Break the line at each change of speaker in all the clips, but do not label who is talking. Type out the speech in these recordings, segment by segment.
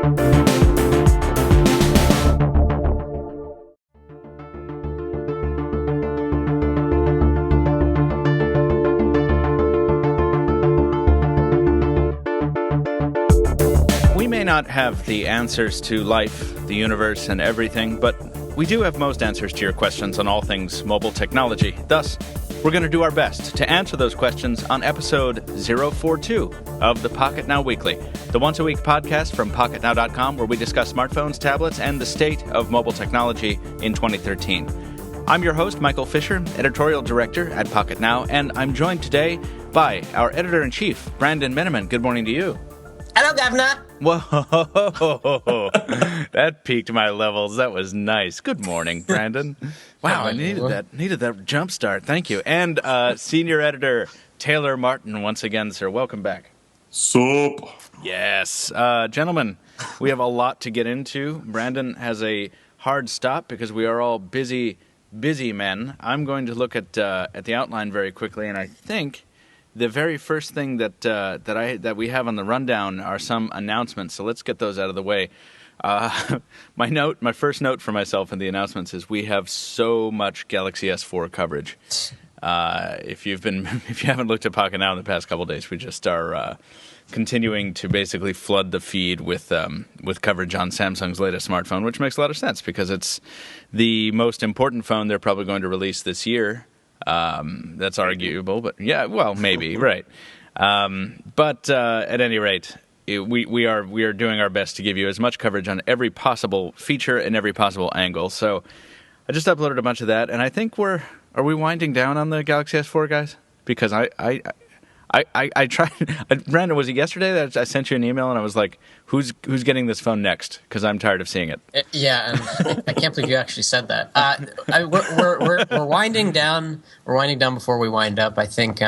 We may not have the answers to life, the universe, and everything, but we do have most answers to your questions on all things mobile technology. Thus, we're going to do our best to answer those questions on episode 042 of the Pocketnow Weekly, the once-a-week podcast from Pocketnow.com where we discuss smartphones, tablets, and the state of mobile technology in 2013. I'm your host, Michael Fisher, editorial director at Pocketnow, and I'm joined today by our editor-in-chief, Brandon Miniman. Good morning to you.
Hello, Governor.
Whoa, that piqued my levels. That was nice. Good morning, Brandon. Wow, I needed that jump start. Thank you. And senior editor Taylor Martin, once again, sir. Welcome back.
Sup?
Yes. Gentlemen, we have a lot to get into. Brandon has a hard stop because we are all busy men. I'm going to look at the outline very quickly, and I think the very first thing that we have on the rundown are some announcements, so let's get those out of the way. My first note for myself in the announcements is we have so much Galaxy S4 coverage. If you haven't looked at Pocketnow in the past couple of days, we just are continuing to basically flood the feed with coverage on Samsung's latest smartphone, which makes a lot of sense because it's the most important phone they're probably going to release this year. That's arguable, but yeah, well, maybe, right. But at any rate, we are doing our best to give you as much coverage on every possible feature and every possible angle. So I just uploaded a bunch of that, and I think are we winding down on the Galaxy S4, guys? Because I tried. Brandon, was it yesterday that I sent you an email and I was like, "Who's getting this phone next?" Because I'm tired of seeing it.
Yeah, and I can't believe you actually said that. We're winding down. We're winding down before we wind up. I think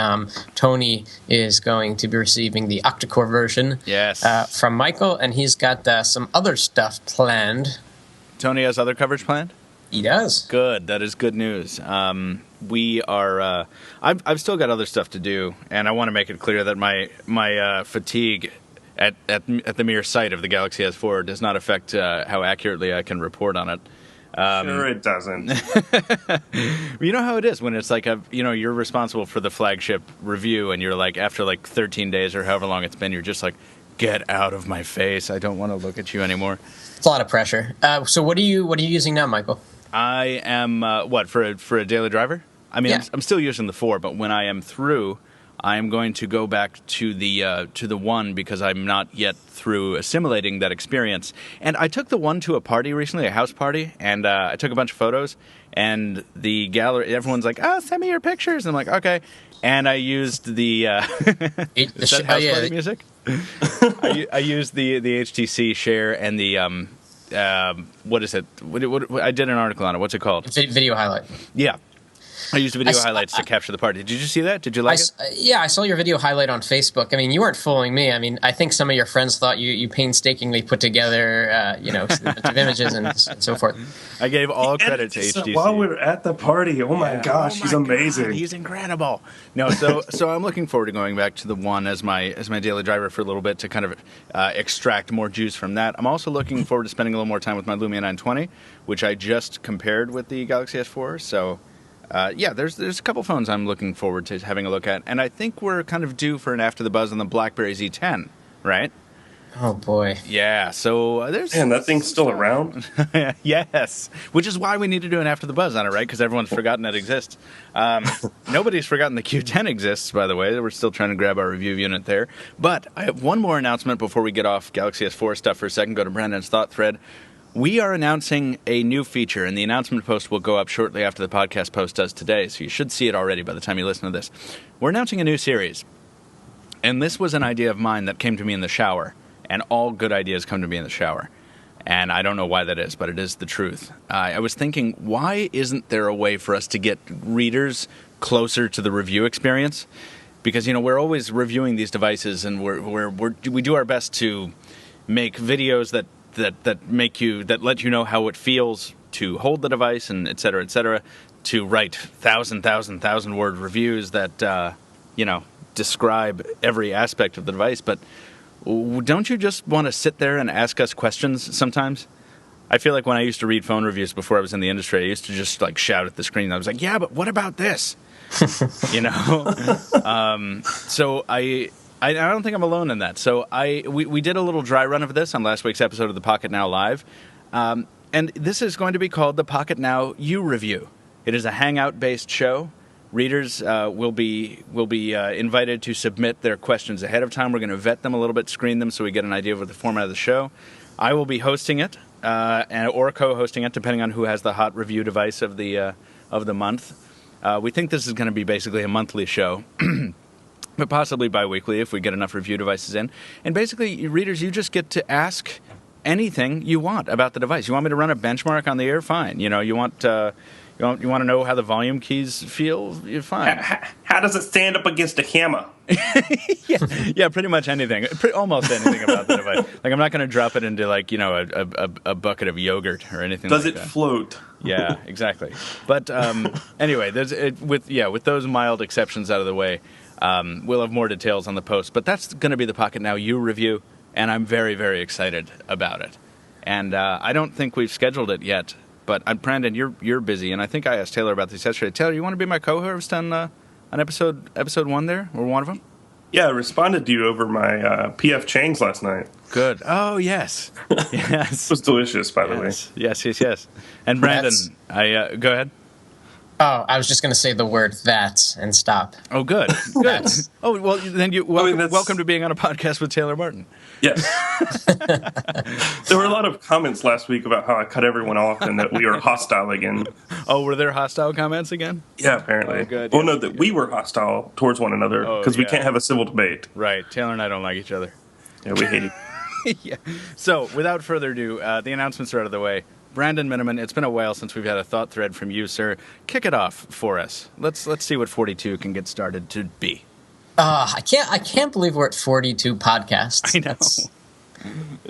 Tony is going to be receiving the octa-core version.
Yes.
From Michael, and he's got some other stuff planned.
Tony has other coverage planned?
He does.
Good. That is good news. We are. I've still got other stuff to do, and I want to make it clear that my fatigue at the mere sight of the Galaxy S4 does not affect how accurately I can report on it.
Sure, it doesn't.
You know how it is when it's like you're responsible for the flagship review, and you're like after 13 days or however long it's been, you're just like, get out of my face. I don't want to look at you anymore.
It's a lot of pressure. So what are you using now, Michael?
I am for a daily driver? I mean, yeah. I'm still using the 4, but when I am through, I am going to go back to the 1 because I'm not yet through assimilating that experience. And I took the 1 to a party recently, a house party, and I took a bunch of photos. And the gallery, everyone's like, "Oh, send me your pictures." And I'm like, "Okay." And I used the is that house party music? I used the HTC Share and the what is it? What I did an article on it. What's it called?
Video highlight.
Yeah. I used video highlights to capture the party. Did you see that? Did you like it?
Yeah, I saw your video highlight on Facebook. I mean, you weren't fooling me. I mean, I think some of your friends thought you painstakingly put together, a bunch of images and so forth.
I gave all credit to HTC.
While we were at the party, oh my gosh, he's amazing.
God, he's incredible. No, so I'm looking forward to going back to the 1 as my daily driver for a little bit to kind of extract more juice from that. I'm also looking forward to spending a little more time with my Lumia 920, which I just compared with the Galaxy S4. So. There's a couple phones I'm looking forward to having a look at, and I think we're kind of due for an after the buzz on the BlackBerry Z10, right?
Oh boy.
Yeah, so there's...
Man, that thing's still around?
Yes, which is why we need to do an after the buzz on it, right? Because everyone's forgotten it exists. Nobody's forgotten the Q10 exists, by the way. We're still trying to grab our review unit there. But I have one more announcement before we get off Galaxy S4 stuff for a second. Go to Brandon's thought thread. We are announcing a new feature, and the announcement post will go up shortly after the podcast post does today, so you should see it already by the time you listen to this. We're announcing a new series, and this was an idea of mine that came to me in the shower, and all good ideas come to me in the shower, and I don't know why that is, but it is the truth. I was thinking, why isn't there a way for us to get readers closer to the review experience? Because, we're always reviewing these devices, and we do our best to make videos that let you know how it feels to hold the device, and et cetera, to write thousand word reviews that describe every aspect of the device. But don't you just want to sit there and ask us questions sometimes? I feel like when I used to read phone reviews before I was in the industry, I used to just like shout at the screen. I was like, yeah, but what about this? You know? So I don't think I'm alone in that. So we did a little dry run of this on last week's episode of the Pocketnow Live. And this is going to be called the Pocketnow U Review. It is a Hangout-based show. Readers will be invited to submit their questions ahead of time. We're going to vet them a little bit, screen them, so we get an idea of the format of the show. I will be hosting it or co-hosting it, depending on who has the hot review device of the month. We think this is going to be basically a monthly show, but possibly bi-weekly if we get enough review devices in. And basically, readers, you just get to ask anything you want about the device. You want me to run a benchmark on the air? Fine. You know, you want to know how the volume keys feel? You're fine.
How does it stand up against a hammer?
yeah, pretty much anything. Almost anything about the device. Like, I'm not going to drop it into, like, you know, a bucket of yogurt or anything like that.
Does it float?
Yeah, exactly. But anyway, with those mild exceptions out of the way, we'll have more details on the post. But that's going to be the Pocketnow U review, and I'm very, very excited about it. And I don't think we've scheduled it yet. But Brandon, you're busy, and I think I asked Taylor about this yesterday. Taylor, you want to be my co-host on episode 1 there, or one of them?
Yeah, I responded to you over my PF Chang's last night.
Good. Oh, yes. Yes.
It was delicious, by the way.
Yes. And Brandon, go ahead.
Oh, I was just going to say the word that and stop.
Oh, good.
That's-
Oh, well, then welcome to being on a podcast with Taylor Martin.
Yes. There were a lot of comments last week about how I cut everyone off and that we were hostile again.
Oh, were there hostile comments again?
Yeah, apparently.
Oh, good.
Well, no, that we were hostile towards one another because we can't have a civil debate.
Right. Taylor and I don't like each other.
Yeah, we hate each
Yeah. So, without further ado, the announcements are out of the way. Brandon Miniman, it's been a while since we've had a thought thread from you, sir. Kick it off for us. Let's see what 42 can get started to be.
I can't believe we're at 42 podcasts.
I know.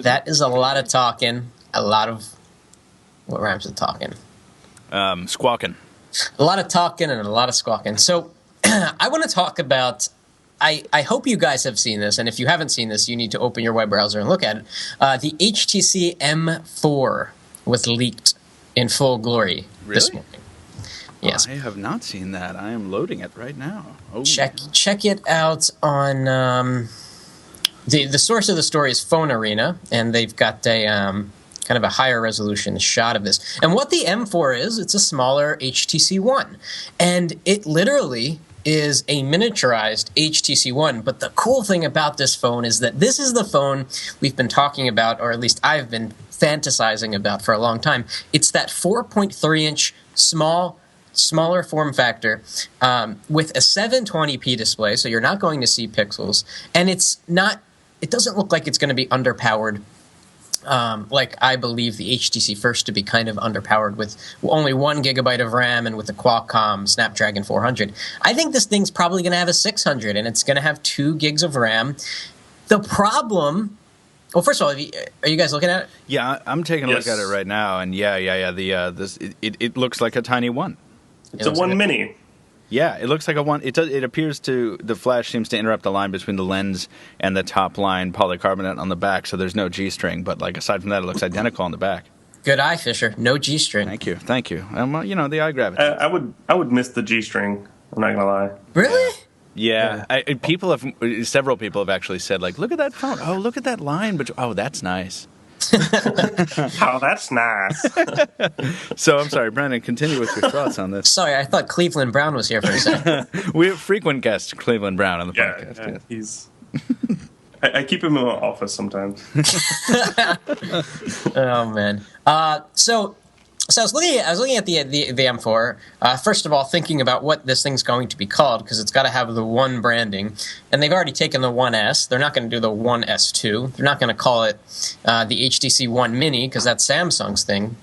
That is a lot of talking. A lot of what rhymes with talking?
Squawking.
A lot of talking and a lot of squawking. So I want to talk about. I hope you guys have seen this, and if you haven't seen this, you need to open your web browser and look at it. The HTC M4 was leaked in full glory this morning. Yes.
I have not seen that. I am loading it right now. Oh.
Check it out on the source of the story is Phone Arena, and they've got a kind of a higher resolution shot of this. And what the M4 is, it's a smaller HTC One, and it literally is a miniaturized HTC One. But the cool thing about this phone is that this is the phone we've been talking about, or at least I've been fantasizing about for a long time. It's that 4.3-inch smaller form factor with a 720p display, so you're not going to see pixels, and it doesn't look like it's going to be underpowered, like I believe the HTC first to be kind of underpowered with only 1 gigabyte of RAM and with a Qualcomm Snapdragon 400. I think this thing's probably going to have a 600, and it's going to have 2 gigs of RAM. The problem. Well, first of all, are you guys looking at it?
Yeah, I'm taking a look at it right now, and yeah. It looks like a tiny one.
It's a One Mini.
Yeah, it looks like a one. It appears the flash seems to interrupt the line between the lens and the top line polycarbonate on the back, so there's no G-string. But like aside from that, it looks identical on the back.
Good eye, Fisher. No G-string.
Thank you. The eye gravity.
I would miss the G-string. I'm not gonna lie.
Really?
Yeah. Several people have actually said, like, look at that phone. Oh, look at that line. But oh, that's nice.
Oh, that's nice.
So I'm sorry, Brandon. Continue with your thoughts on this.
Sorry, I thought Cleveland Brown was here for a second.
We have frequent guest Cleveland Brown on the podcast.
Yeah, he's. I keep him in my office sometimes.
Oh man. So I was looking at the M4. First of all, thinking about what this thing's going to be called, because it's got to have the One branding, and they've already taken the 1S. They're not going to do the 1S2. They're not going to call it the HTC One Mini, because that's Samsung's thing.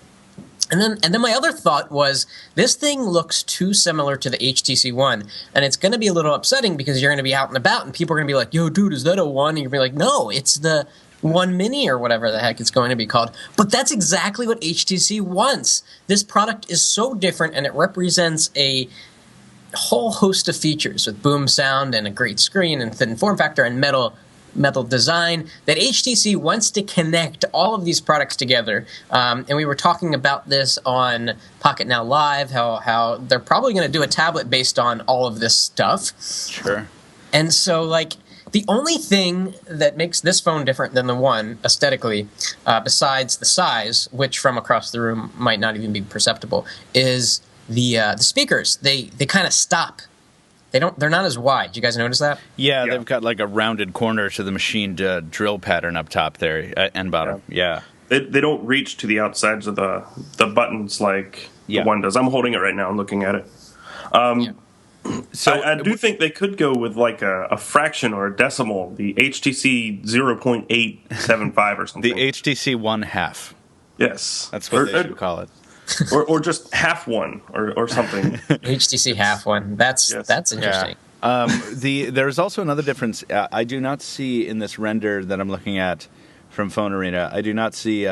And then my other thought was, this thing looks too similar to the HTC One, and it's going to be a little upsetting because you're going to be out and about, and people are going to be like, "Yo, dude, is that a One?" And you're going to be like, "No, it's the One Mini," or whatever the heck it's going to be called. But that's exactly what HTC wants. This product is so different, and it represents a whole host of features with boom sound and a great screen and thin form factor and metal metal design, that HTC wants to connect all of these products together. And we were talking about this on Pocketnow Live, how they're probably going to do a tablet based on all of this stuff.
Sure.
And so, like, the only thing that makes this phone different than the one aesthetically, besides the size, which from across the room might not even be perceptible, is the speakers. They kind of stop. They're not as wide. Do you guys notice that?
Yeah, they've got like a rounded corner to the machined drill pattern up top there and bottom. Yeah.
They don't reach to the outsides of the buttons like the one does. I'm holding it right now and looking at it. So I do think they could go with like a fraction or a decimal, the HTC 0.875 or something.
The HTC 1/2.
Yes.
That's what they should call it.
or just half one or something.
HTC half one. That's interesting.
Yeah. There's also another difference. I do not see in this render that I'm looking at from Phone Arena, I do not see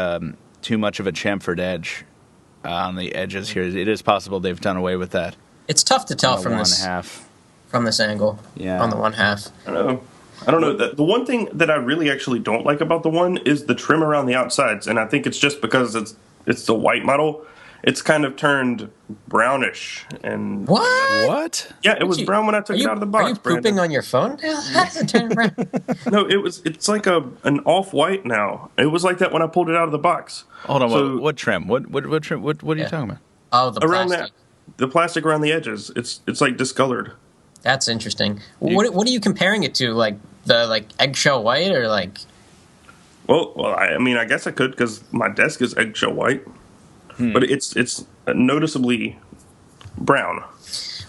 too much of a chamfered edge on the edges here. It is possible they've done away with that.
It's tough to tell from this angle.
Yeah.
On the 1/2.
I don't know. The one thing that I really actually don't like about the one is the trim around the outsides, and I think it's just because it's the white model. It's kind of turned brownish. And
What?
Yeah, it was brown when I took it out of the box.
Are you pooping on your phone now? How's it turned brown?
No, it's like an off-white now. It was like that when I pulled it out of the box.
Hold on, what trim? What trim? What are you talking about?
Oh, the
around
plastic.
The plastic around the edges. It's like discolored.
That's interesting. What are you comparing it to? Like the eggshell white or like?
Well, I mean, I guess I could because my desk is eggshell white. But it's noticeably brown.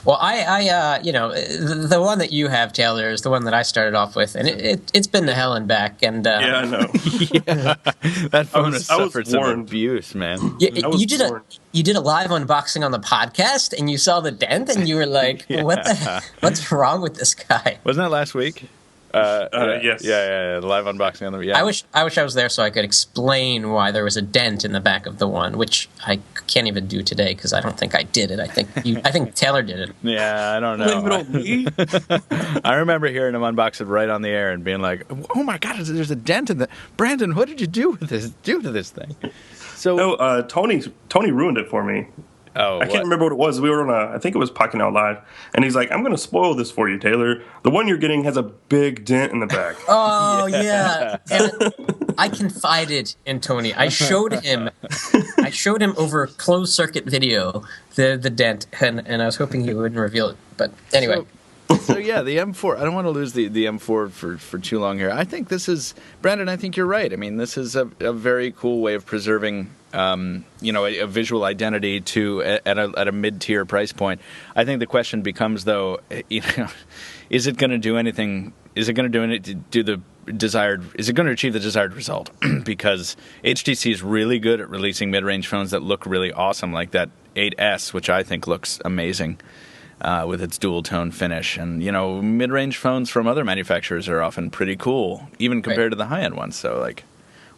Well, I the one that you have, Taylor, is the one that I started off with, and it's been to hell and back. And
yeah, I know.
That phone has suffered some abuse, man.
You did a live unboxing on the podcast, and you saw the dent, and you were like, "What's wrong with this guy?"
Wasn't that last week?
Yes.
Yeah. The live unboxing on the. Yeah.
I wish I was there so I could explain why there was a dent in the back of the one, which I can't even do today because I don't think I did it. I think Taylor did it.
Yeah, I don't know. I remember hearing him unbox it right on the air and being like, "Oh my God, there's a dent in the Brandon. What did you do to this thing?" So,
Tony ruined it for me.
Oh,
I can't remember what it was. We were on I think it was Pocketnow Live, and he's like, "I'm going to spoil this for you, Taylor. The one you're getting has a big dent in the back."
Oh yeah, and I confided in Tony. I showed him over closed circuit video the dent, and I was hoping he wouldn't reveal it. But anyway.
So yeah, the M4. I don't want to lose the M4 for too long here. I think this is Brandon. I think you're right. I mean, this is a very cool way of preserving, a visual identity at a mid-tier price point. I think the question becomes though, is it going to do anything? Is it going to do the desired? Is it going to achieve the desired result? Because HTC is really good at releasing mid-range phones that look really awesome, like that 8S, which I think looks amazing. With its dual-tone finish. And, mid-range phones from other manufacturers are often pretty cool, even compared to the high-end ones. So, like,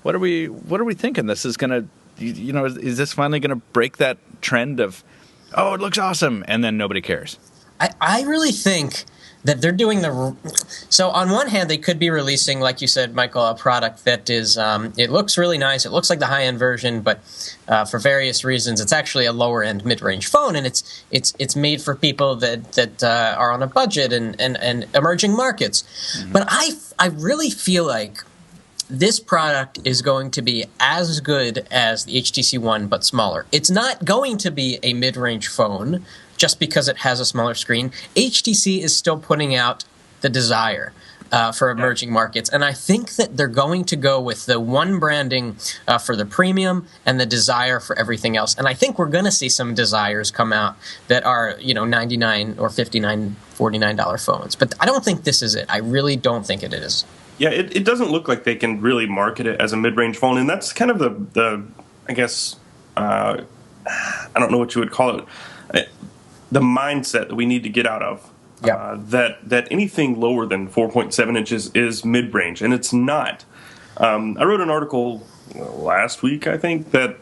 what are we thinking? This is going to, is this finally going to break that trend of, oh, it looks awesome, and then nobody cares?
I really think that they're doing so on one hand, they could be releasing, like you said, Michael, a product that is, it looks really nice. It looks like the high-end version, but for various reasons, it's actually a lower-end mid-range phone, and it's made for people that are on a budget and emerging markets. Mm-hmm. But I really feel like this product is going to be as good as the HTC One, but smaller. It's not going to be a mid-range phone just because it has a smaller screen. HTC is still putting out the Desire for emerging markets, and I think that they're going to go with the one branding for the premium and the Desire for everything else. And I think we're going to see some Desires come out that are, $99 or $59, $49 phones. But I don't think this is it. I really don't think it is.
Yeah, it doesn't look like they can really market it as a mid-range phone, and that's kind of the I guess, I don't know what you would call it, the mindset that we need to get out of.
Yeah.
That anything lower than 4.7 inches is mid-range, and it's not. I wrote an article last week, I think, that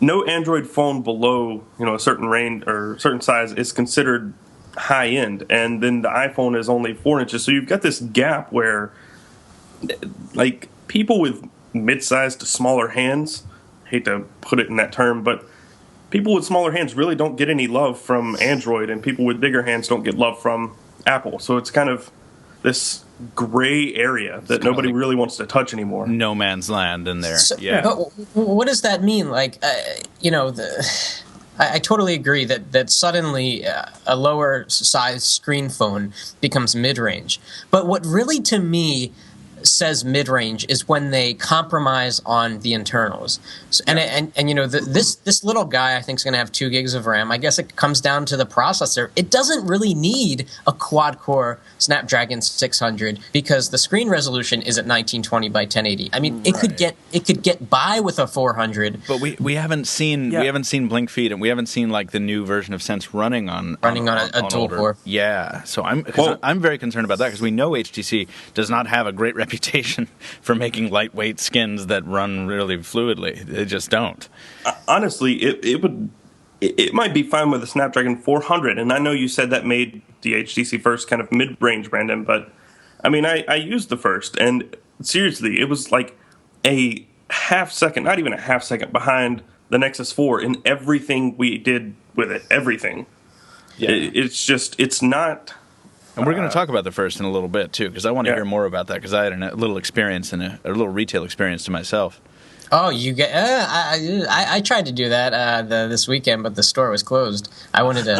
no Android phone below a certain range or certain size is considered high end, and then the iPhone is only 4 inches. So you've got this gap where, like, people with mid-sized to smaller hands, hate to put it in that term, but people with smaller hands really don't get any love from Android, and people with bigger hands don't get love from Apple. So it's kind of this gray area that nobody really wants to touch anymore.
No man's land in there.
So,
yeah.
But what does that mean? Like, I totally agree that suddenly a lower size screen phone becomes mid-range. But what really, to me, says mid-range is when they compromise on the internals. So, and this little guy, I think, is going to have 2 gigs of RAM. I guess it comes down to the processor. It doesn't really need a quad-core Snapdragon 600 because the screen resolution is at 1920 by 1080. I mean, it could get by with a 400.
But we haven't seen Blink Feed, and we haven't seen like the new version of Sense running on
a dual core.
Yeah, so I'm very concerned about that because we know HTC does not have a great reputation for making lightweight skins that run really fluidly. They just don't.
Honestly, it might be fine with the Snapdragon 400, and I know you said that made the HTC First kind of mid-range, Brandon, but I mean, I used the First, and seriously, it was like a half second, not even a half second behind the Nexus 4 in everything we did with it, everything. Yeah. It's not...
And we're going to talk about the First in a little bit, too, because I want to hear more about that, because I had a little experience a little retail experience to myself.
Oh, you get? I tried to do that this weekend, but the store was closed. I wanted to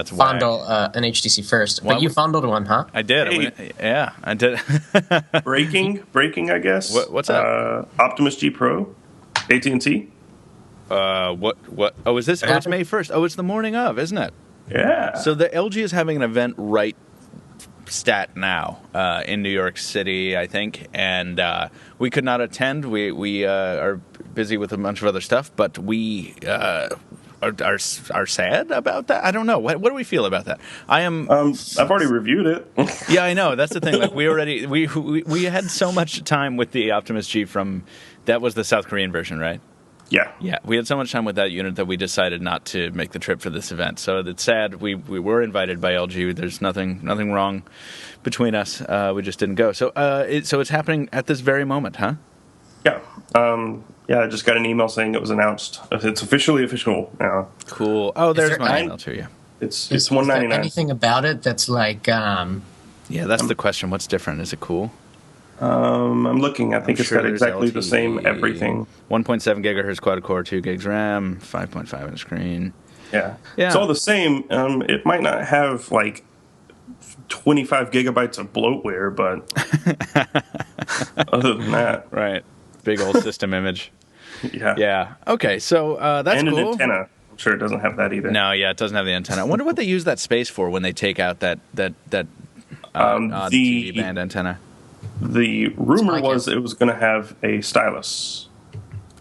fondle an HTC First, but you fondled one, huh?
I did.
Hey.
I did.
breaking, I guess.
What's up?
Optimus G Pro, AT&T.
What? Oh, is this? Oh, it's May 1st. Oh, it's the morning of, isn't it?
Yeah.
So the LG is having an event right stat now in New York City, I think, and we could not attend. We are busy with a bunch of other stuff, but we are sad about that. I don't know. What do we feel about that? I am.
I've already reviewed it.
Yeah, I know. That's the thing. Like we had so much time with the Optimus G that was the South Korean version, right?
Yeah,
we had so much time with that unit that we decided not to make the trip for this event. So it's sad. We were invited by LG. There's nothing wrong between us. We just didn't go. So it's happening at this very moment, huh?
Yeah. I just got an email saying it was announced. It's officially official now.
Cool. Oh, there's my email to you.
It's $199.
Anything about it that's like?
Yeah, that's the question. What's different? Is it cool?
I'm looking. I think it's got exactly the same everything.
1.7 gigahertz quad core, 2 gigs RAM, 5.5 inch screen.
Yeah. It's all the same. It might not have like 25 gigabytes of bloatware, but other than that,
right? Big old system image. Yeah. Okay, so that's
and
cool.
an antenna. I'm sure it doesn't have that either.
No, it doesn't have the antenna. I wonder what they use that space for when they take out that TV band antenna.
The rumor was it was going to have a stylus.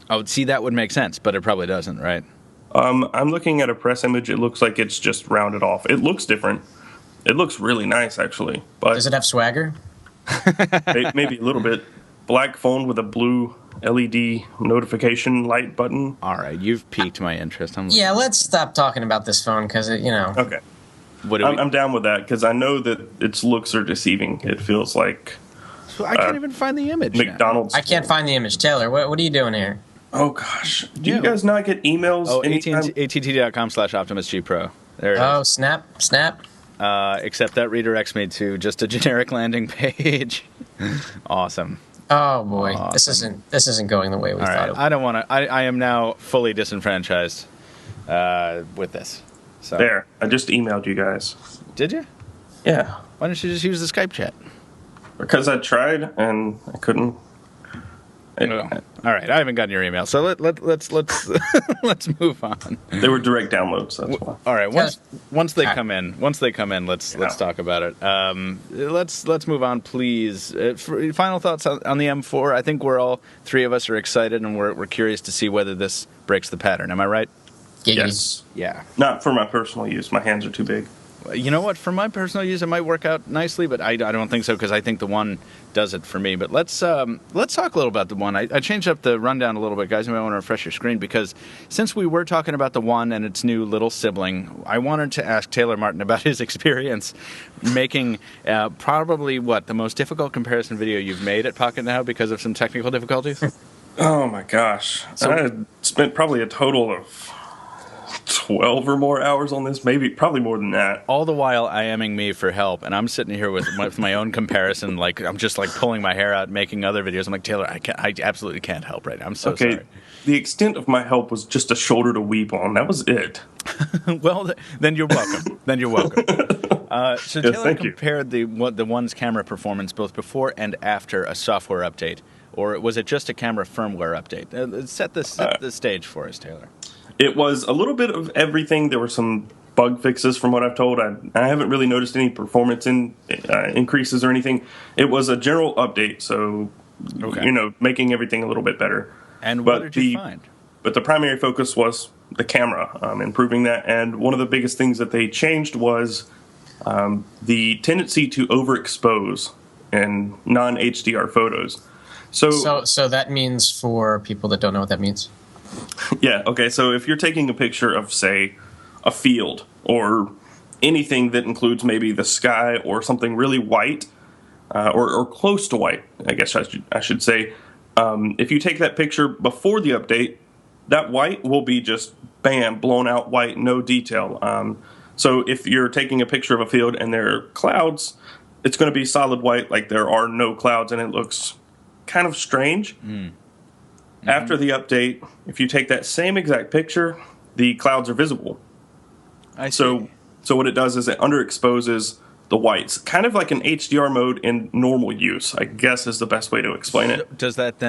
Oh, see, that would make sense, but it probably doesn't, right?
I'm looking at a press image. It looks like it's just rounded off. It looks different. It looks really nice, actually. But
does it have swagger?
Maybe a little bit. Black phone with a blue LED notification light button.
All right, you've piqued my interest.
Let's stop talking about this phone because
Okay. I'm down with that because I know that its looks are deceiving. It feels like.
So I can't even find the image.
McDonald's.
I can't find the image. Taylor, what are you doing here?
Oh, gosh. Do you guys not get emails?
Oh, att.com/Optimus G Pro. There it is.
Oh, snap.
Except that redirects me to just a generic landing page. Awesome.
Oh, boy. Awesome. This isn't going the way we thought it would.
I don't want to. I am now fully disenfranchised with this. So.
There. I just emailed you guys.
Did you?
Yeah.
Why don't you just use the Skype chat?
Because I tried and I couldn't.
All right, I haven't gotten your email, so let's let's move on.
They were direct downloads. That's why.
All right, once they come in, let's talk about it. Let's move on, please. Final thoughts on the M4. I think we're all three of us are excited, and we're curious to see whether this breaks the pattern. Am I right?
Giggity.
Yes.
Yeah.
Not for my personal use. My hands are too big.
You know what? For my personal use, it might work out nicely, but I don't think so because I think the One does it for me. But let's talk a little about the One. I changed up the rundown a little bit, guys. You might want to refresh your screen because since we were talking about the One and its new little sibling, I wanted to ask Taylor Martin about his experience making probably the most difficult comparison video you've made at Pocketnow because of some technical difficulties.
Oh my gosh! So, I spent probably a total of 12 or more hours on this, probably more than that.
All the while IMing me for help, and I'm sitting here with my own comparison, like I'm just like pulling my hair out, making other videos. I'm like, Taylor, I absolutely can't help right now. I'm so sorry.
The extent of my help was just a shoulder to weep on. That was it.
Well, then you're welcome. So Taylor compared the One's camera performance both before and after a software update, or was it just a camera firmware update? Set the stage for us, Taylor.
It was a little bit of everything. There were some bug fixes from what I've told. I haven't really noticed any performance increases or anything. It was a general update, so making everything a little bit better.
And what did you find?
But the primary focus was the camera, improving that. And one of the biggest things that they changed was the tendency to overexpose in non-HDR photos.
So that means, for people that don't know what that means?
Yeah, okay, so if you're taking a picture of, say, a field or anything that includes maybe the sky or something really white, or close to white, I guess I should say, if you take that picture before the update, that white will be just, bam, blown out white, no detail. So if you're taking a picture of a field and there are clouds, it's going to be solid white, like there are no clouds, and it looks kind of strange. Mm-hmm. After the update, if you take that same exact picture, the clouds are visible.
I see.
So what it does is it underexposes the whites, kind of like an HDR mode in normal use, I guess is the best way to explain it.
Does that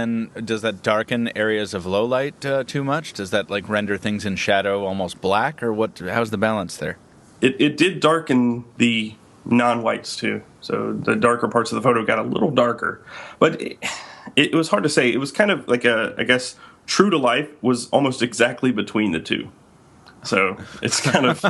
darken areas of low light too much? Does that like render things in shadow almost black, or what? How's the balance there?
It did darken the non-whites too, so the darker parts of the photo got a little darker, but it was hard to say. It was kind of like I guess true to life was almost exactly between the two. So it's kind of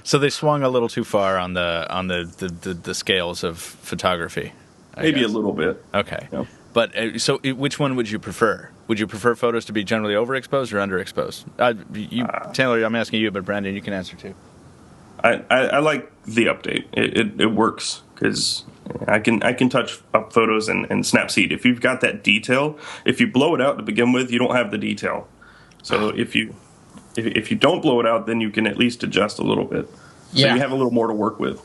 so they swung a little too far on the scales of photography.
Maybe a little bit.
Okay,
yeah.
But so which one would you prefer? Would you prefer photos to be generally overexposed or underexposed? Taylor, I'm asking you, but Brandon, you can answer too.
I like the update. It works because I can touch up photos and Snapseed. If you've got that detail, if you blow it out to begin with, you don't have the detail. So if you don't blow it out, then you can at least adjust a little bit. So you have a little more to work with.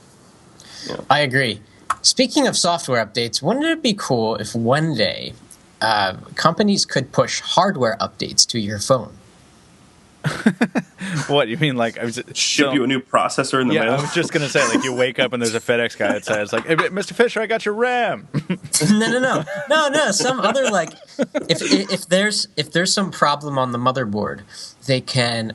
Yeah.
I agree. Speaking of software updates, wouldn't it be cool if one day companies could push hardware updates to your phone?
What you mean, like
ship you a new processor in the mail?
I was just gonna say, like you wake up and there's a FedEx guy outside. It's like, hey, Mr. Fisher, I got your RAM.
No. Some other like, if there's some problem on the motherboard, they can.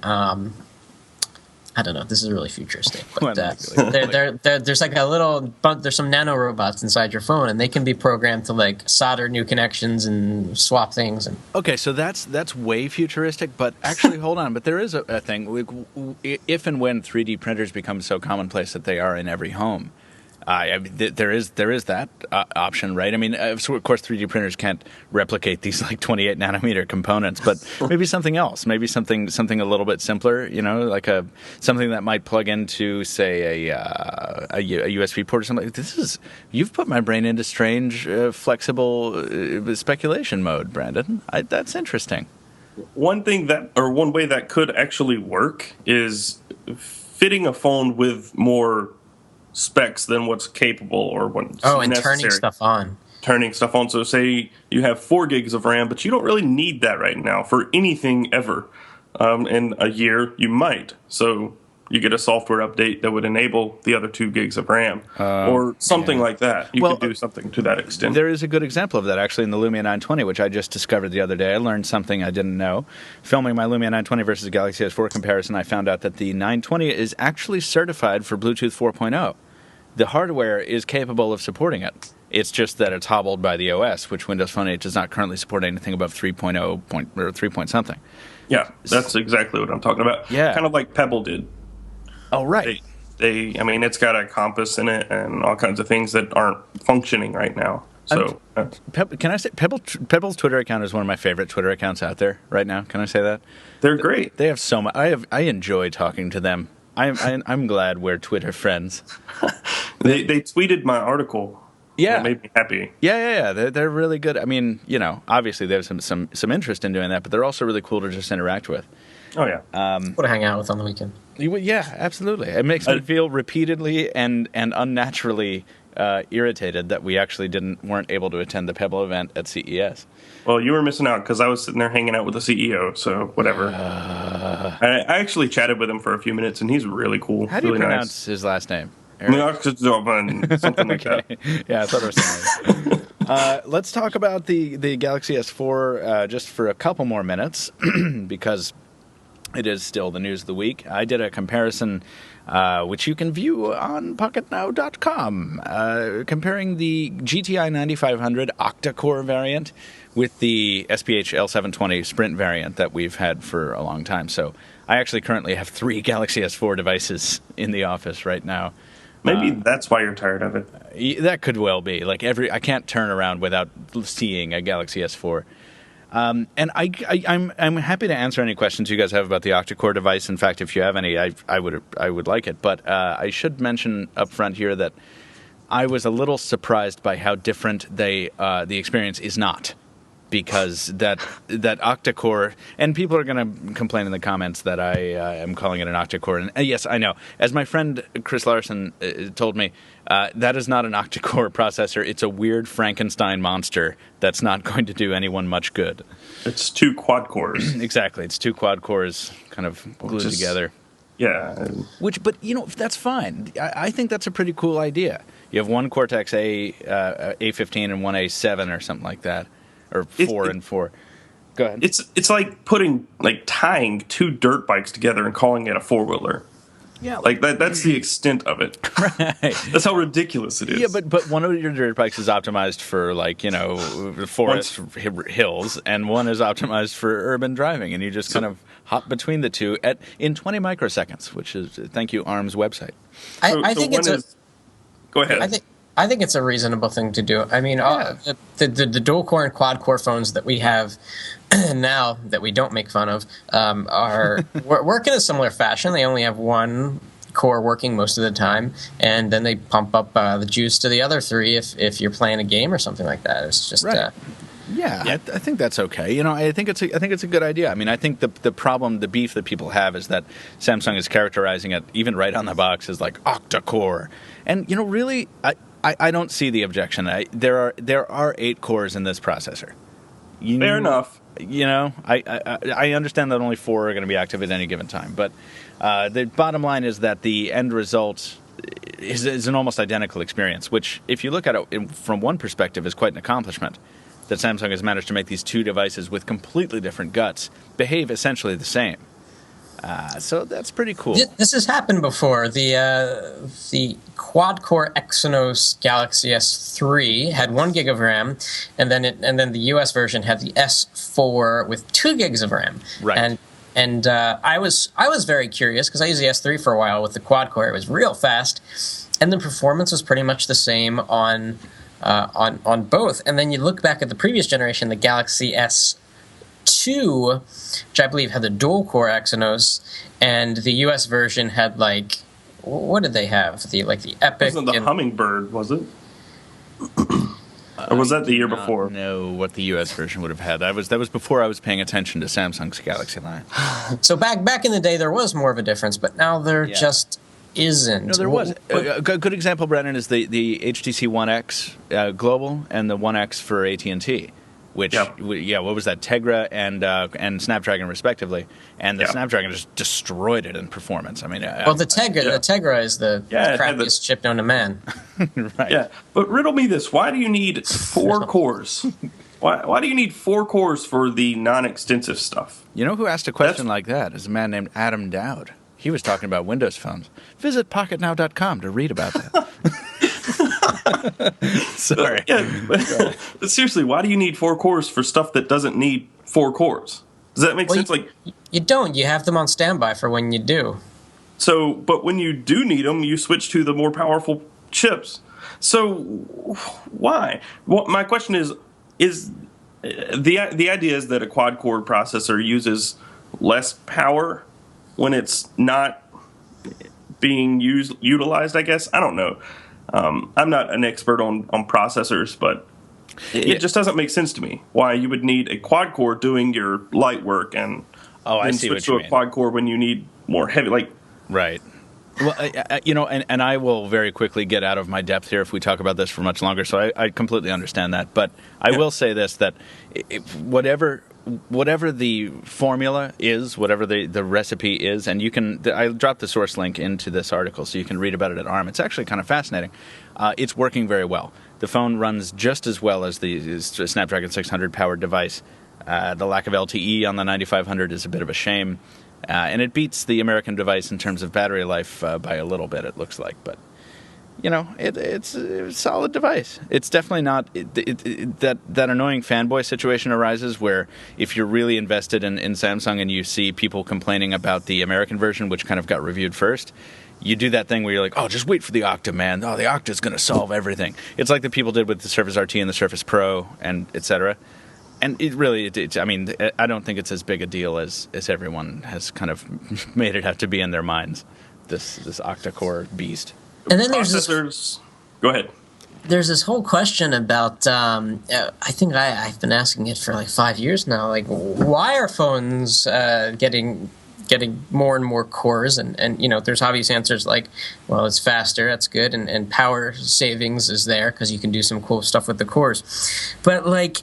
I don't know. This is really futuristic, but there's like a little. There's some nanorobots inside your phone, and they can be programmed to like solder new connections and swap things.
Okay, so that's way futuristic. But actually, hold on. But there is a thing. If and when 3D printers become so commonplace that they are in every home, there is that option, right? I mean, so of course, 3D printers can't replicate these like 28 nanometer components, but maybe something else, maybe something a little bit simpler, like something that might plug into, say, a USB port or something. You've put my brain into strange, flexible speculation mode, Brandon. That's interesting.
One way that could actually work is fitting a phone with more specs than what's capable or what's necessary.
And
Turning stuff on. So say you have 4 gigs of RAM, but you don't really need that right now for anything ever. In a year, you might. So you get a software update that would enable the other 2 gigs of RAM or something like that. You could do something to that extent.
There is a good example of that, actually, in the Lumia 920, which I just discovered the other day. I learned something I didn't know. Filming my Lumia 920 versus Galaxy S4 comparison, I found out that the 920 is actually certified for Bluetooth 4.0. The hardware is capable of supporting it. It's just that it's hobbled by the OS, which Windows Phone 8 does not currently support anything above 3.0 or 3 point something.
Yeah, that's exactly what I'm talking about.
Yeah.
Kind of like Pebble did.
Oh, right.
It's got a compass in it and all kinds of things that aren't functioning right now. So,
can I say Pebble's Twitter account is one of my favorite Twitter accounts out there right now? Can I say that?
They're great.
They have so much. I enjoy talking to them. I'm glad we're Twitter friends.
They tweeted my article.
Yeah,
that made me happy.
Yeah. They're really good. I mean, obviously they have some interest in doing that, but they're also really cool to just interact with.
Oh yeah.
What to hang out with on the weekend?
Yeah, absolutely. It makes me feel repeatedly and unnaturally irritated that we actually weren't able to attend the Pebble event at CES.
Well, you were missing out because I was sitting there hanging out with the CEO, so whatever. I actually chatted with him for a few minutes, and he's really cool.
How do you
really
pronounce his last name?
Something like that.
Yeah, I thought it was something. Let's talk about the Galaxy S4 just for a couple more minutes because it is still the news of the week. I did a comparison, which you can view on Pocketnow.com, comparing the GTI 9500 octa-core variant with the SPH L720 Sprint variant that we've had for a long time. So I actually currently have 3 Galaxy S4 devices in the office right now.
Maybe that's why you're tired of it.
That could well be. I can't turn around without seeing a Galaxy S4. And I'm happy to answer any questions you guys have about the octa-core device. In fact, if you have any, I would like it. But I should mention up front here that I was a little surprised by how different the experience is not. Because that octa-core, and people are going to complain in the comments that I am calling it an octa-core. And yes, I know. As my friend Chris Larson told me, that is not an octa-core processor. It's a weird Frankenstein monster that's not going to do anyone much good.
It's 2 quad cores.
Exactly. It's 2 quad cores kind of glued together.
Yeah.
But that's fine. I think that's a pretty cool idea. You have one Cortex A15 and one A7 or something like that. Or 4 and 4. Go ahead.
It's like tying 2 dirt bikes together and calling it a 4-wheeler.
Yeah,
that's the extent of it.
Right.
That's how ridiculous it is.
Yeah, but one of your dirt bikes is optimized for forest hills, and one is optimized for urban driving, and you just kind of hop between the two in 20 microseconds, which is thank you ARM's website.
I think
Go ahead.
I think it's a reasonable thing to do. I mean, the dual-core and quad-core phones that we have now that we don't make fun of are work in a similar fashion. They only have one core working most of the time, and then they pump up the juice to the other 3 if you're playing a game or something like that. It's just
right. I think that's okay. I think it's a good idea. I mean, I think the beef that people have is that Samsung is characterizing it, even right on the box, as like octa-core, and really. I don't see the objection. There are 8 cores in this processor.
Fair enough.
I understand that only 4 are going to be active at any given time. But the bottom line is that the end result is an almost identical experience, which, if you look at it from one perspective, is quite an accomplishment. That Samsung has managed to make these 2 devices with completely different guts behave essentially the same. So that's pretty cool.
This has happened before. The quad-core Exynos Galaxy S3 had 1 gig of RAM, and then the US version had the S4 with 2 gigs of RAM.
Right.
And I was very curious because I used the S3 for a while with the quad-core. It was real fast, and the performance was pretty much the same on both. And then you look back at the previous generation, the Galaxy S2, which I believe had the dual-core Exynos, and the US version had what did they have? The Epic.
It wasn't the Hummingbird, was it? Or was that the year before?
No, what the US version would have had. That was before I was paying attention to Samsung's Galaxy line.
So back in the day, there was more of a difference, but now there just isn't.
No, there was. A good example, Brennan, is the HTC One X Global and the One X for AT&T. Which, what was that? Tegra and Snapdragon, respectively, and the Snapdragon just destroyed it in performance. I mean,
the Tegra is the crappiest chip known to man.
Right.
Yeah, but riddle me this: why do you need 4 cores? Why do you need 4 cores for the non-extensive stuff?
You know who asked a question like that? Is a man named Adam Dowd. He was talking about Windows phones. Visit Pocketnow.com to read about that. Sorry.
But seriously, why do you need 4 cores for stuff that doesn't need 4 cores? Does that make sense?
You don't. You have them on standby for when you do.
So, but when you do need them, you switch to the more powerful chips. So, why? Well, my question is the idea is that a quad-core processor uses less power when it's not being utilized, I guess. I don't know. I'm not an expert on processors, but it just doesn't make sense to me why you would need a quad-core doing your light work and
I see
switch
what you
to
mean.
a quad-core when you need more heavy, like...
Right. Well, and I will very quickly get out of my depth here if we talk about this for much longer, so I completely understand that. But I will say this, that whatever the formula is, whatever the recipe is, and you can... I dropped the source link into this article so you can read about it at ARM. It's actually kind of fascinating. It's working very well. The phone runs just as well as the Snapdragon 600 powered device. The lack of LTE on the 9500 is a bit of a shame. And it beats the American device in terms of battery life by a little bit, it looks like. But, it's a solid device. It's definitely not... that annoying fanboy situation arises where if you're really invested in Samsung and you see people complaining about the American version, which kind of got reviewed first, you do that thing where you're like, oh, just wait for the Octa, man. Oh, the Octa's going to solve everything. It's like the people did with the Surface RT and the Surface Pro and et cetera. And it really, I mean, I don't think it's as big a deal as everyone has kind of made it out to be in their minds, this octa-core beast.
And then there's
Go ahead.
There's this whole question about, I think I've been asking it for like 5 years now, like, why are phones getting more and more cores? And there's obvious answers like, well, it's faster, that's good, and power savings is there because you can do some cool stuff with the cores. But, like,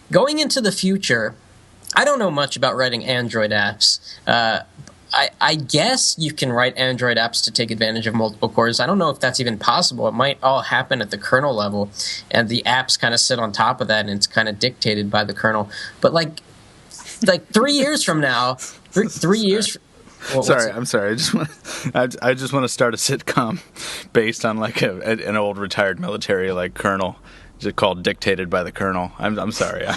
going into the future, I don't know much about writing Android apps. I guess you can write Android apps to take advantage of multiple cores. I don't know if that's even possible. It might all happen at the kernel level, and the apps kind of sit on top of that, and it's kind of dictated by the kernel. But like 3 years from now, three years... Well,
I'm sorry. I just want to start a sitcom based on like an old retired military like colonel. Just called "Dictated by the Colonel." I'm sorry.
Wow.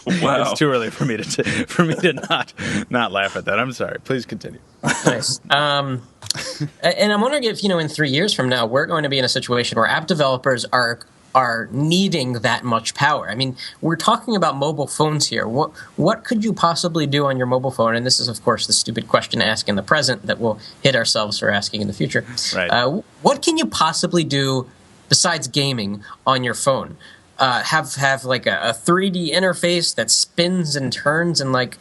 It's too early for me to not laugh at that. I'm sorry. Please continue.
Nice. And I'm wondering if in 3 years from now we're going to be in a situation where app developers are needing that much power. I mean, we're talking about mobile phones here. What could you possibly do on your mobile phone? And this is, of course, the stupid question to ask in the present that we'll hit ourselves for asking in the future.
Right.
What can you possibly do besides gaming on your phone? Have like a 3D interface that spins and turns and like...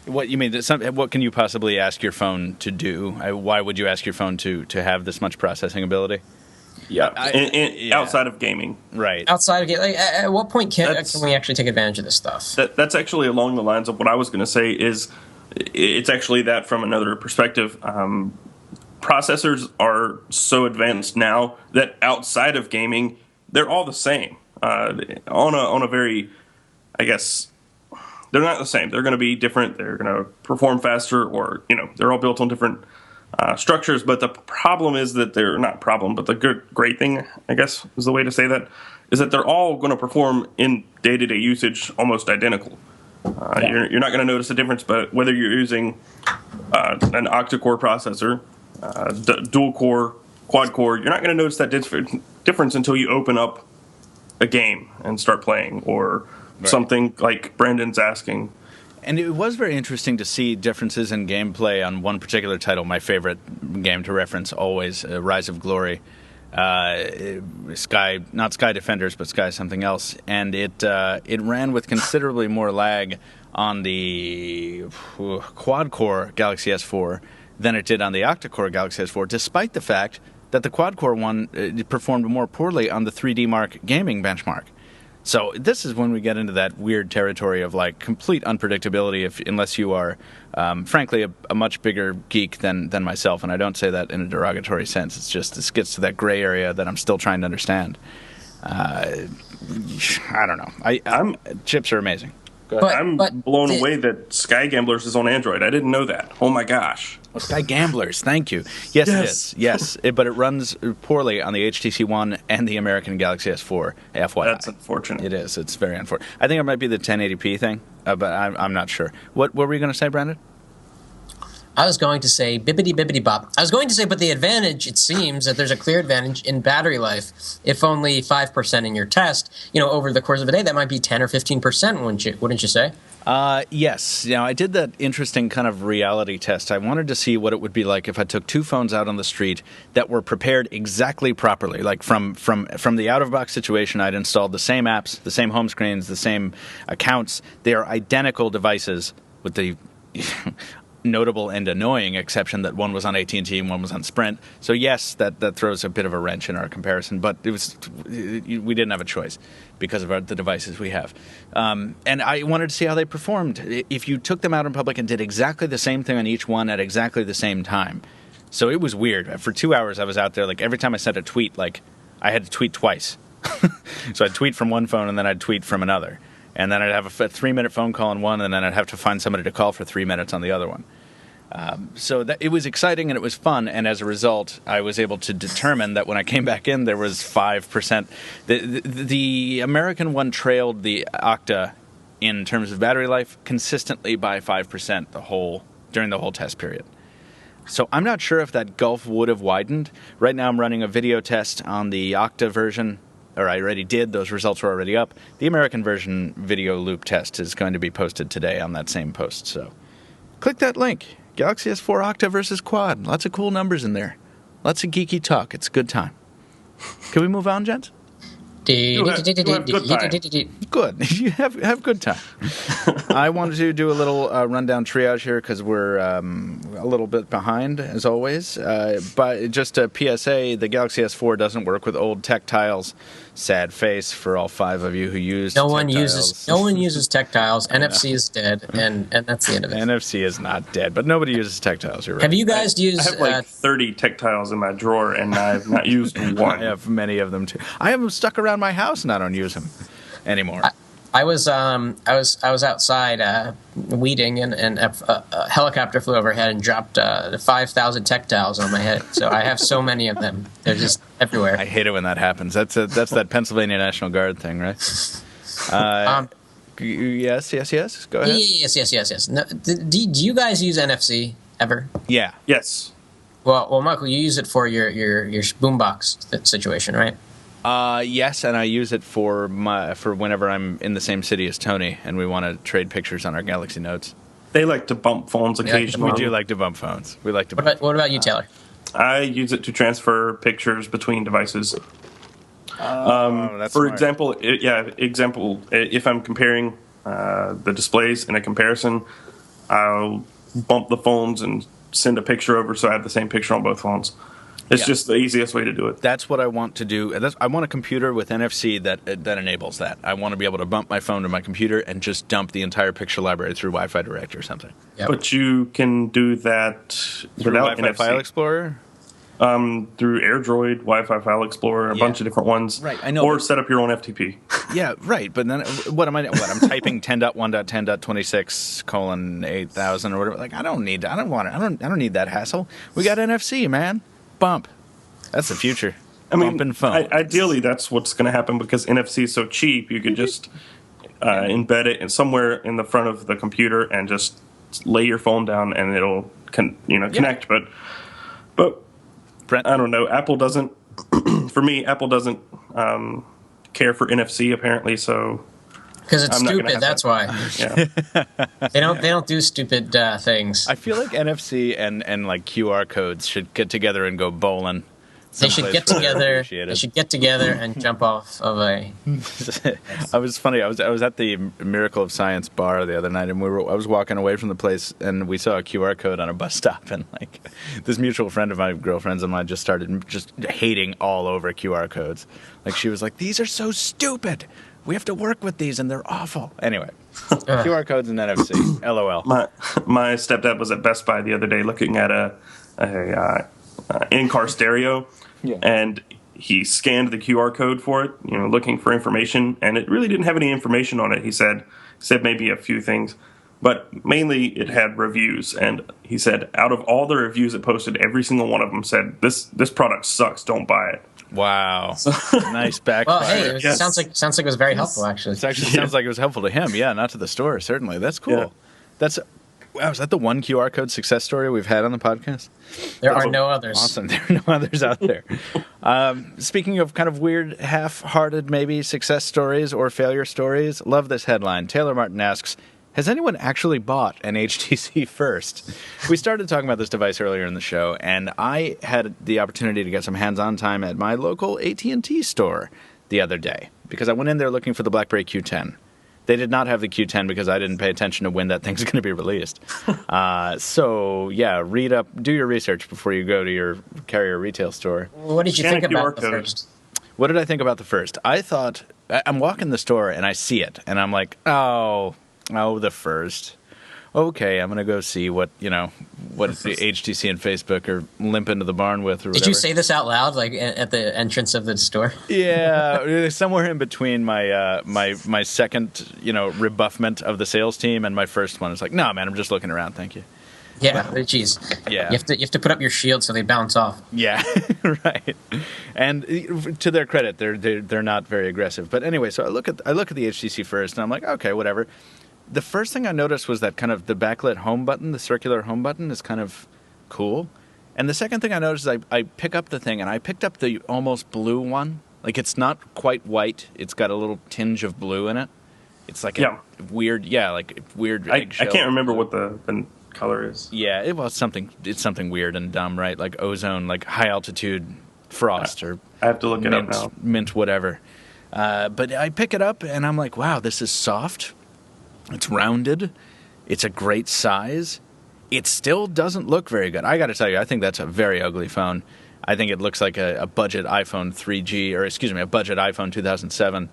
What you mean? What can you possibly ask your phone to do? Why would you ask your phone to have this much processing ability?
Yeah, outside of gaming.
Right.
Outside of gaming. At what point can we actually take advantage of this stuff?
That's actually along the lines of what I was going to say is it's actually that from another perspective. Processors are so advanced now that outside of gaming, they're all the same. On a very, I guess, they're not the same. They're going to be different. They're going to perform faster, or they're all built on different structures. But the problem is that they're not problem. But the great thing, I guess, is the way to say that, is that they're all going to perform in day-to-day usage almost identical. You're not going to notice a difference, but whether you're using an octa-core processor, dual-core, quad-core, you're not going to notice that difference until you open up a game and start playing, or something like Brandon's asking.
And it was very interesting to see differences in gameplay on one particular title, my favorite game to reference always, Rise of Glory. Sky, not Sky Defenders, but Sky something else. And it ran with considerably more lag on the quad-core Galaxy S4 than it did on the octa-core Galaxy S4, despite the fact that the quad-core one performed more poorly on the 3D Mark gaming benchmark. So this is when we get into that weird territory of like complete unpredictability, unless you are, frankly, a much bigger geek than myself. And I don't say that in a derogatory sense. It's just this gets to that gray area that I'm still trying to understand. I don't know. Chips are amazing.
I'm blown away that Sky Gamblers is on Android. I didn't know that. Oh my gosh.
Oh, Sky Gamblers, thank you. Yes, it is. Yes, but it runs poorly on the HTC One and the American Galaxy S4. FYI.
That's unfortunate.
It is. It's very unfortunate. I think it might be the 1080p thing, but I'm not sure. What were you going to say, Brandon?
I was going to say bibbity bibbity bop. I was going to say, but the advantage, it seems that there's a clear advantage in battery life. If only 5% in your test, over the course of a day, that might be 10 or 15%, wouldn't you say?
Yes. I did that interesting kind of reality test. I wanted to see what it would be like if I took two phones out on the street that were prepared exactly properly. Like from the out-of-box situation, I'd installed the same apps, the same home screens, the same accounts. They are identical devices with the notable and annoying exception that one was on AT&T and one was on Sprint. So yes, that throws a bit of a wrench in our comparison, but we didn't have a choice because of the devices we have. And I wanted to see how they performed if you took them out in public and did exactly the same thing on each one at exactly the same time. So it was weird. For 2 hours I was out there, like every time I sent a tweet, like I had to tweet twice. So I'd tweet from one phone and then I'd tweet from another. And then I'd have a 3-minute phone call on one, and then I'd have to find somebody to call for 3 minutes on the other one. So it was exciting and it was fun, and as a result, I was able to determine that when I came back in, there was 5%. The American one trailed the Octa in terms of battery life consistently by 5% during the whole test period. So I'm not sure if that gulf would have widened. Right now I'm running a video test on the Octa version, or I already did. Those results are already up. The American version video loop test is going to be posted today on that same post. So click that link. Galaxy S4 Octa versus Quad. Lots of cool numbers in there. Lots of geeky talk. It's a good time. Can we move on, gents?
You have good time.
Good. You have good time. I wanted to do a little rundown triage here because we're a little bit behind, as always. But just a PSA, the Galaxy S4 doesn't work with old tactiles. Sad face for all 5 of you who use
No
tactiles.
one uses tactiles. NFC is dead, and that's the end of it.
NFC is not dead, but nobody uses tactiles. You're right.
Have you guys used...
I have like 30 tactiles in my drawer, and I've not used one.
I have many of them, too. I have them stuck around my house, and I don't use them anymore.
I was outside weeding, and a helicopter flew overhead and dropped 5,000 tactiles on my head. So I have so many of them; they're just everywhere.
I hate it when that happens. That's that Pennsylvania National Guard thing, right? Yes. Go ahead.
Yes. No, do you guys use NFC ever?
Yeah.
Yes.
Well, Michael, you use it for your boombox situation, right?
Yes, and I use it for whenever I'm in the same city as Tony and we want to trade pictures on our Galaxy Notes.
They like to bump phones occasionally.
We do like to bump phones. We like to.
What about you, Taylor?
I use it to transfer pictures between devices.
That's
for
smart.
example, if I'm comparing the displays in a comparison, I'll bump the phones and send a picture over so I have the same picture on both phones. It's just the easiest way to do it.
That's what I want to do. I want a computer with NFC that enables that. I want to be able to bump my phone to my computer and just dump the entire picture library through Wi-Fi Direct or something.
Yep.
But you can do that
Through
without
Wi-Fi
NFC.
File Explorer?
Through AirDroid, Wi-Fi File Explorer, a bunch of different ones.
Right, I know.
Or set up your own FTP.
Yeah, right. But then I'm typing 10.1.10.26:8000 or whatever. Like I don't need that hassle. We got NFC, man. Bump. That's the future. Bumping phone.
Ideally, that's what's going to happen because NFC is so cheap. You could just embed it somewhere in the front of the computer and just lay your phone down, and it'll connect. But
Brent?
I don't know. Apple doesn't. For me, Apple doesn't care for NFC apparently. So
because it's stupid. That's why.
Yeah.
They don't do stupid things.
I feel like NFC and like QR codes should get together and go bowling.
They should get together. They should get together and jump off of a.
I was at the Miracle of Science bar the other night, and I was walking away from the place, and we saw a QR code on a bus stop, and like this mutual friend of my girlfriend's and mine just started hating all over QR codes. Like she was like, "These are so stupid. We have to work with these, and they're awful." Anyway, QR codes and NFC. LOL.
My stepdad was at Best Buy the other day looking at a in-car stereo.
Yeah.
And he scanned the QR code for it, looking for information, and it really didn't have any information on it. He said maybe a few things, but mainly it had reviews. And he said out of all the reviews it posted, every single one of them said this product sucks, don't buy it.
Wow. Nice backfire.
Well, hey, sounds like it was very helpful, actually.
It actually sounds like it was helpful to him. Yeah, not to the store, certainly. That's cool.
Yeah.
Wow, is that the one QR code success story we've had on the podcast?
There are no others.
Awesome. There are no others out there. Speaking of kind of weird, half-hearted maybe success stories or failure stories, love this headline. Taylor Martin asks, has anyone actually bought an HTC first? We started talking about this device earlier in the show, and I had the opportunity to get some hands-on time at my local AT&T store the other day, because I went in there looking for the BlackBerry Q10. They did not have the Q10 because I didn't pay attention to when that thing's going to be released. So, yeah, read up, do your research before you go to your carrier retail store.
What did you think about the first?
What did I think about the first? I thought, I'm walking the store and I see it, and I'm like, oh, the first. Okay, I'm going to go see what the HTC and Facebook are limping to the barn with or whatever.
Did you say this out loud, like at the entrance of the store?
Yeah, somewhere in between my second, rebuffment of the sales team and my first one. It's like, no, man, I'm just looking around, thank you.
Yeah, jeez.
Yeah.
You have to put up your shield so they bounce off.
Yeah, right. And to their credit, they're not very aggressive. But anyway, so I look at the HTC first, and I'm like, okay, whatever. The first thing I noticed was that kind of the backlit home button, the circular home button, is kind of cool. And the second thing I noticed is I pick up the thing, and I picked up the almost blue one. Like, it's not quite white. It's got a little tinge of blue in it. It's like a weird eggshell.
I can't remember what the color is.
Yeah, it's something weird and dumb, right? Like ozone, like high altitude frost, or
I have to look it up now.
Mint whatever. But I pick it up, and I'm like, wow, this is soft. It's rounded. It's a great size. It still doesn't look very good. I got to tell you, I think that's a very ugly phone. I think it looks like a budget iPhone 3G, or excuse me, a budget iPhone 2007.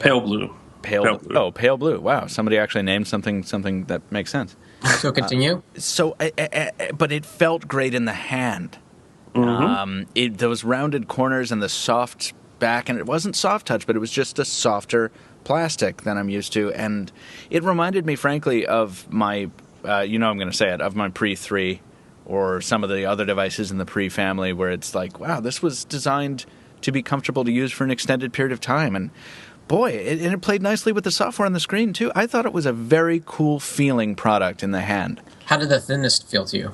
Pale blue.
Pale blue. Oh, pale blue. Wow, somebody actually named something that makes sense.
So continue.
But it felt great in the hand. Mm-hmm. Those rounded corners and the soft back, and it wasn't soft touch, but it was just a softer plastic than I'm used to, and it reminded me, frankly, of my, I'm going to say it, of my Pre-3 or some of the other devices in the Pre-family, where it's like, wow, this was designed to be comfortable to use for an extended period of time, and boy, it played nicely with the software on the screen, too. I thought it was a very cool feeling product in the hand.
How did the thinness feel to you?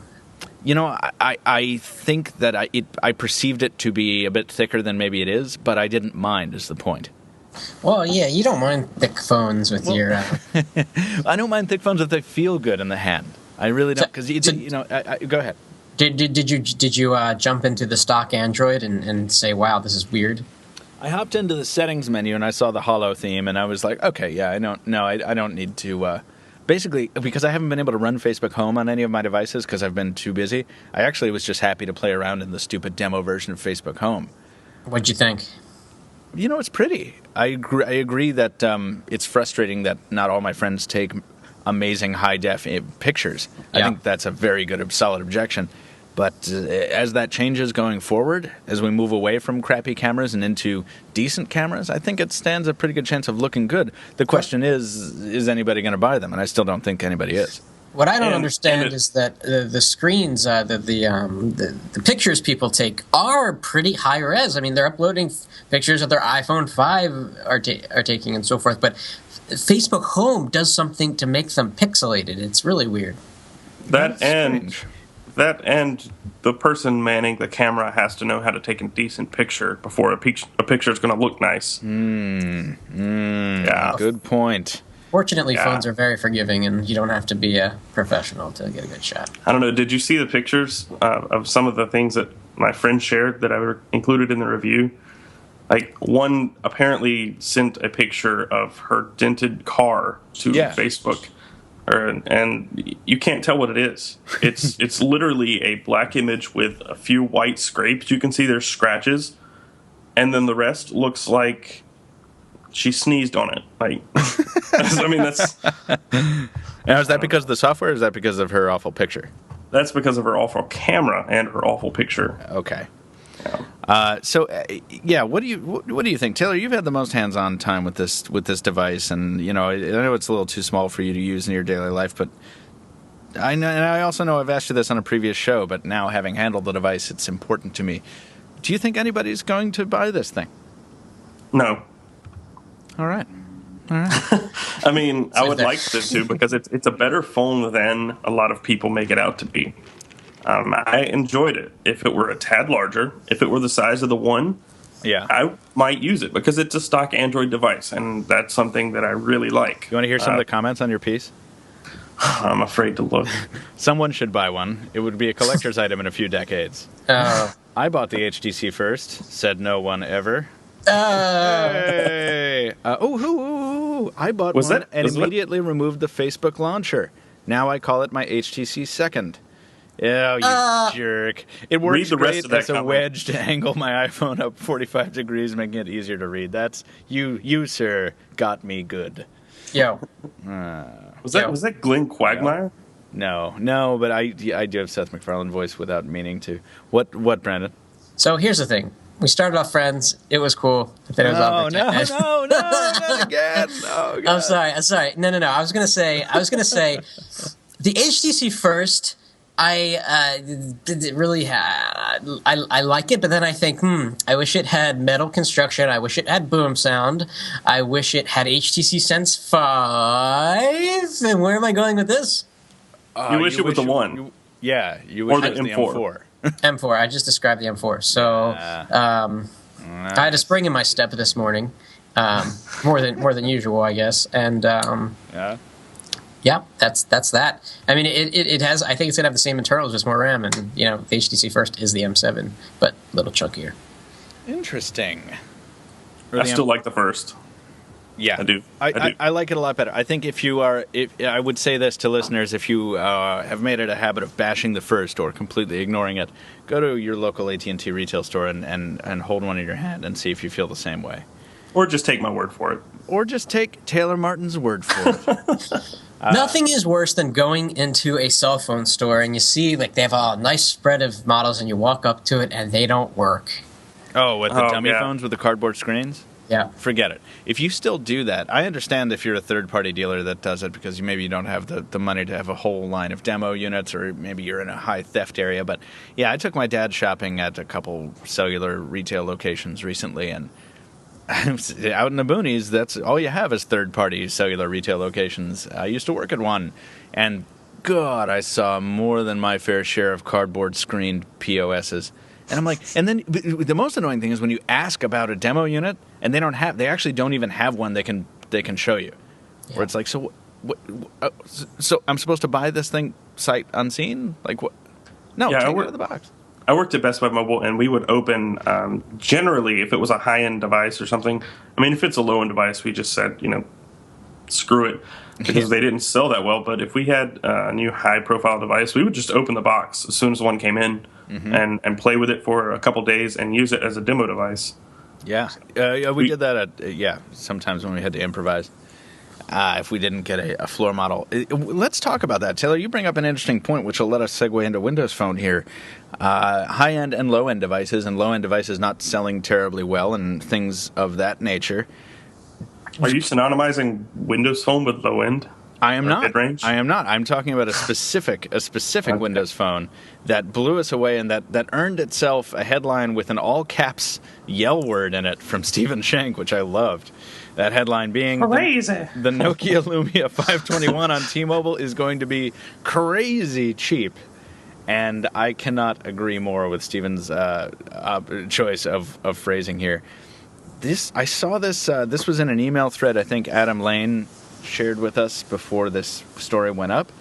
I think that I perceived it to be a bit thicker than maybe it is, but I didn't mind, is the point.
Well, yeah, you don't mind thick phones with your...
I don't mind thick phones if they feel good in the hand. I really don't, because go ahead.
Did you jump into the stock Android and say, wow, this is weird?
I hopped into the settings menu and I saw the Holo theme, and I was like, okay, yeah, I don't need to... Basically, because I haven't been able to run Facebook Home on any of my devices because I've been too busy, I actually was just happy to play around in the stupid demo version of Facebook Home.
What'd you think?
It's pretty. I agree that it's frustrating that not all my friends take amazing high-def pictures. Yeah. I think that's a very good, solid objection. But as that changes going forward, as we move away from crappy cameras and into decent cameras, I think it stands a pretty good chance of looking good. The question is anybody going to buy them? And I still don't think anybody is.
What I don't understand is that the screens, the pictures people take are pretty high res. I mean, they're uploading pictures of their iPhone 5 are taking and so forth. But Facebook Home does something to make them pixelated. It's really weird.
That and the person manning the camera has to know how to take a decent picture before a picture is going to look nice.
Yeah, good point.
Fortunately, phones are very forgiving, and you don't have to be a professional to get a good shot.
I don't know. Did you see the pictures of some of the things that my friend shared that I included in the review? Like, one apparently sent a picture of her dented car to Facebook, and you can't tell what it is. It's literally a black image with a few white scrapes. You can see there's scratches, and then the rest looks like she sneezed on it. Like, I mean, that's...
Now, is that because of the software, or is that because of her awful picture?
That's because of her awful camera and her awful picture.
Okay. Yeah. What do you think, Taylor? You've had the most hands-on time with this device, and I know it's a little too small for you to use in your daily life, but I know, and I also know I've asked you this on a previous show, but now having handled the device, it's important to me. Do you think anybody's going to buy this thing?
No.
All right.
I mean, I would like this to because it's a better phone than a lot of people make it out to be. I enjoyed it. If it were a tad larger, if it were the size of the One, I might use it because it's a stock Android device, and that's something that I really like.
You want to hear some of the comments on your piece?
I'm afraid to look.
Someone should buy one. It would be a collector's item in a few decades. I bought the HTC first. Said no one ever. Hey. I bought one and immediately removed the Facebook launcher. Now I call it my HTC Second. Oh, you jerk. It works great as a wedge to angle my iPhone up 45 degrees, making it easier to read. That's you, sir, got me good.
Yo.
Was that Glenn Quagmire?
No, but I do have Seth MacFarlane voice without meaning to. What, Brandon?
So here's the thing. We started off friends. It was cool. Then it was
no, not again. Oh, God.
I'm sorry. No. I was gonna say the HTC first. I like it, but then I think, I wish it had metal construction. I wish it had boom sound. I wish it had HTC Sense 5. And where am I going with this?
You wish it was the One.
You wish it was the M4.
M4. I just described the M4. So I had a spring in my step this morning, more than usual, I guess. And yeah, that's that. I mean, it has. I think it's gonna have the same internals, just more RAM, and the HTC first is the M7, but a little chunkier.
Interesting.
I still like the first.
Yeah,
I do.
I like it a lot better. I think if I would say this to listeners, if you have made it a habit of bashing the first or completely ignoring it, go to your local AT&T retail store and hold one in your hand and see if you feel the same way.
Or just take my word for it.
Or just take Taylor Martin's word for it.
Nothing is worse than going into a cell phone store and you see they have a nice spread of models and you walk up to it and they don't work.
Oh, with the dummy phones with the cardboard screens?
Yeah.
Forget it. If you still do that, I understand if you're a third-party dealer that does it because maybe you don't have the money to have a whole line of demo units or maybe you're in a high theft area. But, yeah, I took my dad shopping at a couple cellular retail locations recently, and out in the boonies, that's all you have is third-party cellular retail locations. I used to work at one, and God, I saw more than my fair share of cardboard-screened POSs. And I'm like, and then the most annoying thing is when you ask about a demo unit, and they actually don't even have one they can show you. Yeah. Where it's like, so I'm supposed to buy this thing sight unseen? Like what? No, take it out of the box.
I worked at Best Buy Mobile, and we would open, generally, if it was a high-end device or something. I mean, if it's a low-end device, we just said, screw it, because they didn't sell that well. But if we had a new high-profile device, we would just open the box as soon as one came in and play with it for a couple days and use it as a demo device.
Yeah. We did that sometimes when we had to improvise. If we didn't get a floor model. Let's talk about that. Taylor, you bring up an interesting point, which will let us segue into Windows Phone here. High-end and low-end devices, and low-end devices not selling terribly well, and things of that nature.
Are you synonymizing Windows Phone with low-end?
I am not.
Mid-range?
I am not. I'm talking about a specific Windows Phone that blew us away and that earned itself a headline with an all-caps yell word in it from Stephen Shank, which I loved. That headline being the Nokia Lumia 521 on T-Mobile is going to be crazy cheap. And I cannot agree more with Stephen's choice of phrasing here. I saw this. This was in an email thread I think Adam Lane shared with us before this story went up.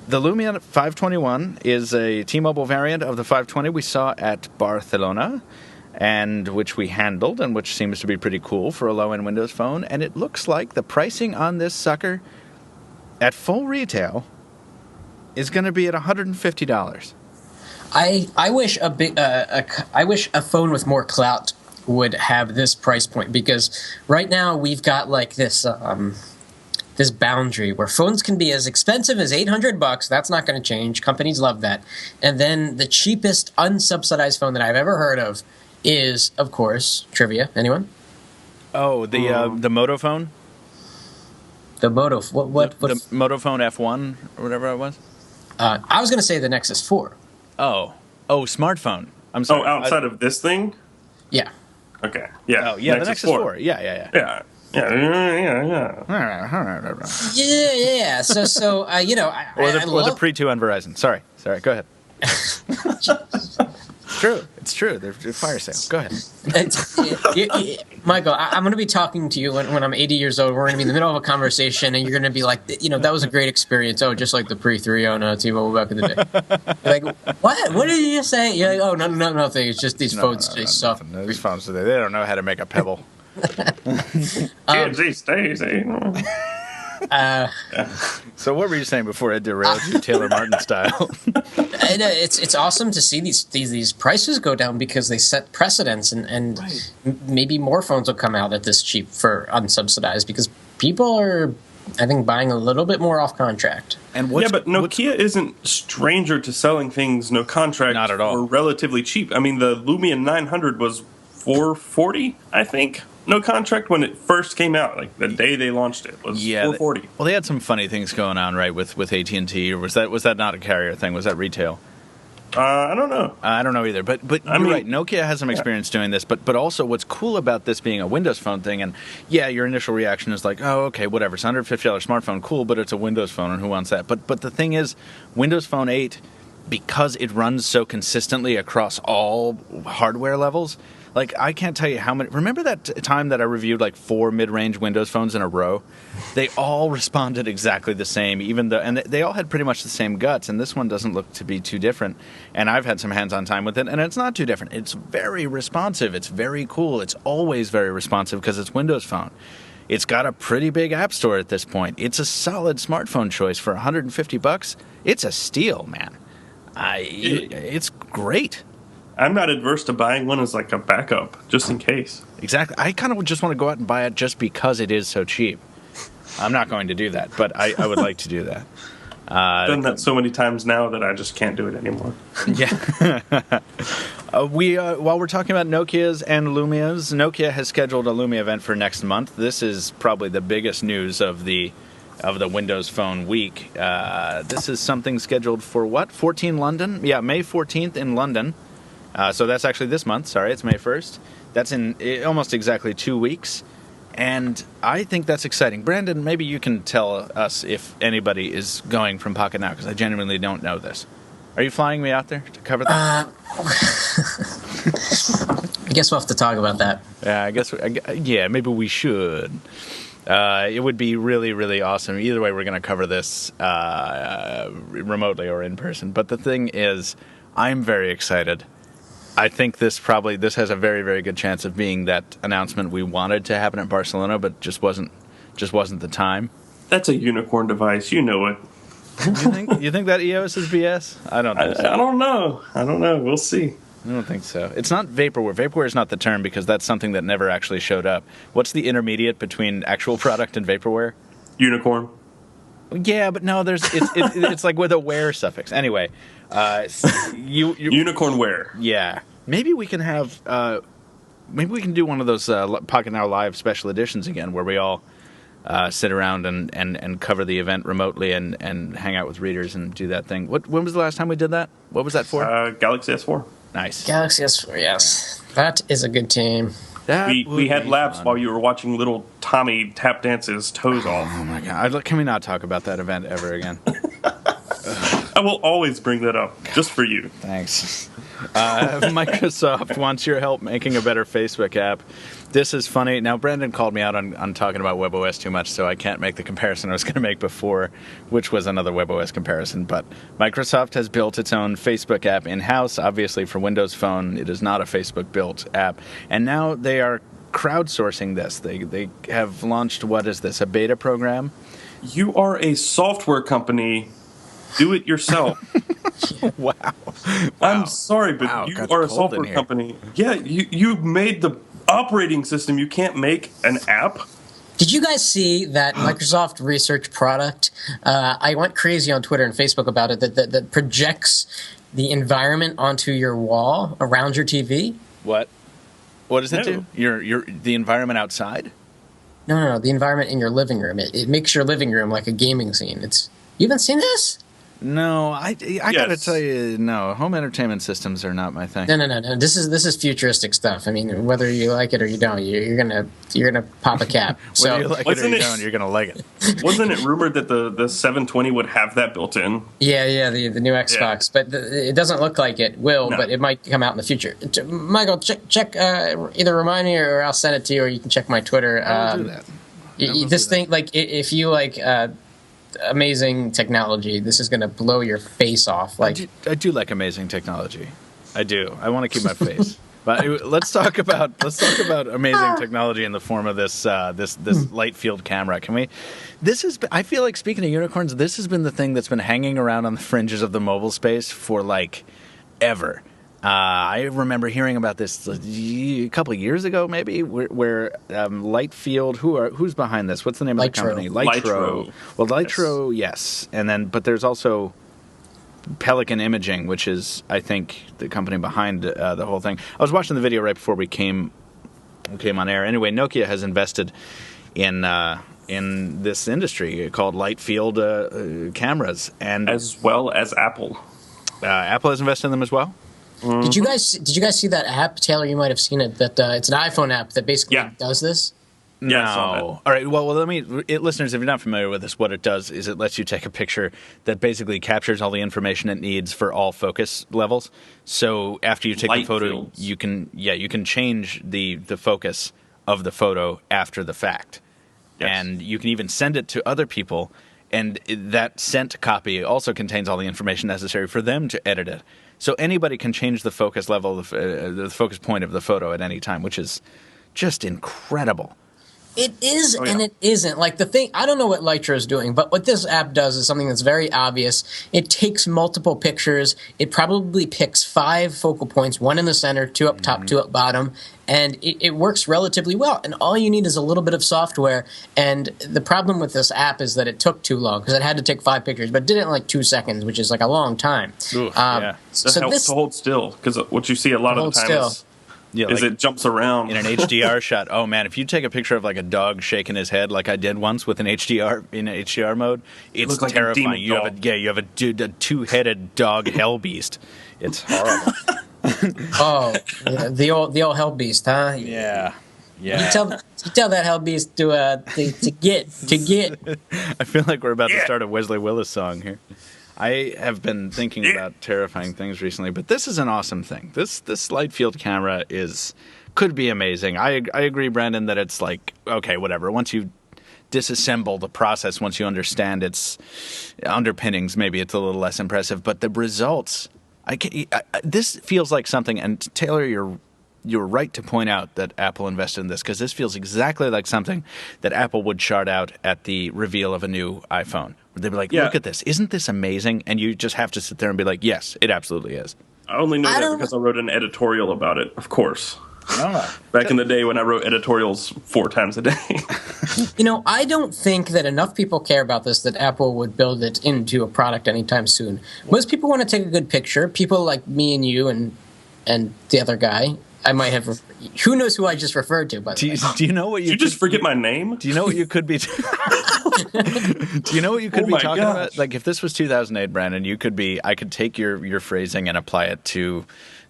The Lumia 521 is a T-Mobile variant of the 520 we saw at Barcelona, and which we handled, and which seems to be pretty cool for a low-end Windows phone. And it looks like the pricing on this sucker at full retail is going to be at $150.
I wish I wish a phone with more clout would have this price point, because right now we've got this this boundary where phones can be as expensive as $800. That's not going to change. Companies love that. And then the cheapest unsubsidized phone that I've ever heard of is, of course, trivia. Anyone?
Oh, the Moto phone?
The Moto.
The Moto phone F1 or whatever it was?
I was going to say the Nexus 4.
Oh, smartphone. I'm sorry.
Oh, outside of this thing?
Yeah.
Okay. Yeah.
Oh, yeah, the Nexus 4. Yeah.
Yeah. So you know,
or the pre-2 on Verizon. Sorry. Go ahead. It's true. They're fire sale. Go ahead.
Michael, I'm going to be talking to you when I'm 80 years old. We're going to be in the middle of a conversation, and you're going to be like, you know, that was a great experience. Oh, just like the pre-3.0 T-Mobile back in the day. You're like, what? What did you just say? You're like, oh, no, nothing. It's just these phones just suck.
These phones, they don't know how to make a pebble.
Stacy.
So what were you saying before I derailed you, Taylor Martin style?
And, it's awesome to see these prices go down because they set precedents, and right. Maybe more phones will come out at this cheap for unsubsidized because people are, I think, buying a little bit more off contract.
And but Nokia isn't stranger to selling things no contract.
Not at all.
Or relatively cheap. I mean, the Lumia 900 was $440, I think. No contract when it first came out, like the day they launched it, was $440.
Well, they had some funny things going on, right, with AT&T, or was that not a carrier thing? Was that retail?
I don't know.
I don't know either. But you're right. Nokia has some experience doing this. But also, what's cool about this being a Windows Phone thing, and yeah, your initial reaction is like, oh, okay, whatever. It's a $150 smartphone, cool, but it's a Windows Phone, and who wants that? But the thing is, Windows Phone 8, because it runs so consistently across all hardware levels. Like, I can't tell you how many... Remember that time that I reviewed, like, 4 mid-range Windows phones in a row? They all responded exactly the same, and they all had pretty much the same guts, and this one doesn't look to be too different. And I've had some hands-on time with it, and it's not too different. It's very responsive. It's very cool. It's always very responsive because it's Windows Phone. It's got a pretty big app store at this point. It's a solid smartphone choice for $150. It's a steal, man. It's great.
I'm not adverse to buying one as like a backup, just in case.
Exactly. I kind of just want to go out and buy it just because it is so cheap. I'm not going to do that, but I would like to do that.
I've done that so many times now that I just can't do it anymore.
Yeah. While we're talking about Nokias and Lumias, Nokia has scheduled a Lumia event for next month. This is probably the biggest news of the Windows Phone week. This is something scheduled for what? 14 London? Yeah, May 14th in London. So that's actually this month. Sorry, it's May 1st. That's in almost exactly 2 weeks. And I think that's exciting. Brandon, maybe you can tell us if anybody is going from Pocketnow, because I genuinely don't know this. Are you flying me out there to cover that?
I guess we'll have to talk about that.
Yeah, maybe we should. It would be really, really awesome. Either way, we're going to cover this remotely or in person. But the thing is, I'm very excited. I think this has a very, very good chance of being that announcement we wanted to happen at Barcelona, but just wasn't the time.
That's a unicorn device, you know it.
You think that EOS is BS? I don't think so.
I don't know. We'll see.
I don't think so. It's not vaporware. Vaporware is not the term because that's something that never actually showed up. What's the intermediate between actual product and vaporware?
Unicorn.
Yeah, but no, it's like with a ware suffix. Anyway,
unicorn ware.
Yeah, maybe we can have maybe we can do one of those Pocketnow Live special editions again, where we all sit around and cover the event remotely and hang out with readers and do that thing. When was the last time we did that? What was that for?
Galaxy S4.
Nice.
Galaxy S4. Yes, that is a good team.
We had laughs while you were watching little Tommy tap dance his toes off.
Oh my god! Can we not talk about that event ever again?
I will always bring that up, just for you.
Thanks. Microsoft wants your help making a better Facebook app. This is funny. Now, Brandon called me out on talking about WebOS too much, so I can't make the comparison I was going to make before, which was another WebOS comparison. But Microsoft has built its own Facebook app in-house, obviously for Windows Phone. It is not a Facebook-built app. And now they are crowdsourcing this. They have launched, what is this, a beta program?
You are a software company. Do it yourself.
Wow.
I'm sorry, but you are a software company. Yeah, you made the operating system. You can't make an app.
Did you guys see that Microsoft research product? I went crazy on Twitter and Facebook about it, that projects the environment onto your wall around your TV.
What does it do? The environment outside?
No, the environment in your living room. It makes your living room like a gaming scene. You haven't seen this?
No, I gotta tell you, no. Home entertainment systems are not my thing.
No. This is futuristic stuff. I mean, whether you like it or you don't, you're gonna pop a cap.
Whether you like it or you don't, you're gonna like it.
Wasn't it rumored that the 720 would have that built in?
Yeah, the new Xbox, but it doesn't look like it will. No. But it might come out in the future. Michael, check either remind me or I'll send it to you, or you can check my Twitter.
I'll do that.
This thing, like, if you like. Amazing technology. This is going to blow your face off. Like
I do like amazing technology. I do. I want to keep my face. But let's talk about amazing technology in the form of this light field camera. Can we? I feel like, speaking of unicorns, this has been the thing that's been hanging around on the fringes of the mobile space for like ever. I remember hearing about this a couple of years ago, maybe, where light field. Who's behind this? What's the name of the company?
Litro.
Well, Litro, yes, but there's also Pelican Imaging, which is, I think, the company behind the whole thing. I was watching the video right before we came on air. Anyway, Nokia has invested in this industry called light field cameras, and
as well as Apple.
Apple has invested in them as well.
Mm-hmm. Did you guys see that app, Taylor? You might have seen it. That it's an iPhone app that basically does this.
No. Yeah, all right. Well, listeners, if you're not familiar with this, what it does is it lets you take a picture that basically captures all the information it needs for all focus levels. So after you take the photo, you can change the focus of the photo after the fact, and you can even send it to other people. And that sent copy also contains all the information necessary for them to edit it. So anybody can change the focus level, the focus point of the photo at any time, which is just incredible.
It is, and it isn't. Like, the thing, I don't know what Litro is doing, but what this app does is something that's very obvious. It takes multiple pictures. It probably picks 5 focal points, 1 in the center, 2 up top, 2 up bottom, and it works relatively well. And all you need is a little bit of software. And the problem with this app is that it took too long, because it had to take 5 pictures, but it did it in like 2 seconds, which is like a long time.
Oof, So helps to hold still, because what you see a lot of the time is it jumps around
in an HDR shot. Oh man, if you take a picture of like a dog shaking his head, like I did once with an HDR mode, it's like terrifying. You have a 2-headed dog hell beast. It's horrible.
The old hell beast, huh?
Yeah.
You tell that hell beast to get.
I feel like we're about to start a Wesley Willis song here. I have been thinking about terrifying things recently, but this is an awesome thing. This light field camera could be amazing. I agree, Brandon, that it's like, okay, whatever. Once you disassemble the process, once you understand its underpinnings, maybe it's a little less impressive. But the results, this feels like something. And Taylor, you're right to point out that Apple invested in this, because this feels exactly like something that Apple would chart out at the reveal of a new iPhone. They'd be like, look at this. Isn't this amazing? And you just have to sit there and be like, yes, it absolutely is.
I only know that because I wrote an editorial about it, of course. Back in the day when I wrote editorials 4 times a day.
I don't think that enough people care about this that Apple would build it into a product anytime soon. Most people want to take a good picture. People like me and you and the other guy. I might have. Who knows who I just referred to? By the way,
do you know what
you just forget my name?
Do you know what you could be? Do you know what you could be talking about? Like, if this was 2008, Brandon, I could take your phrasing and apply it to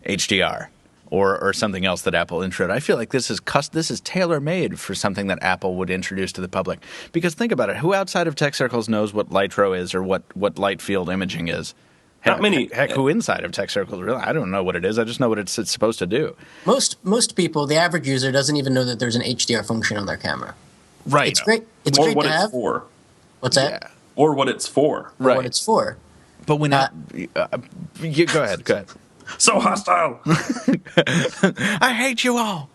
HDR or something else that Apple introed. I feel like this is tailor made for something that Apple would introduce to the public. Because think about it: who outside of tech circles knows what Litro is or what light field imaging is?
Not many.
Heck, who inside of tech circles really? I don't know what it is. I just know what it's supposed to do.
Most people, the average user, doesn't even know that there's an HDR function on their camera.
Right.
It's great. It's great to have.
For.
What's that?
Or what it's for.
Or what it's for.
But when go ahead.
So hostile.
I hate you all.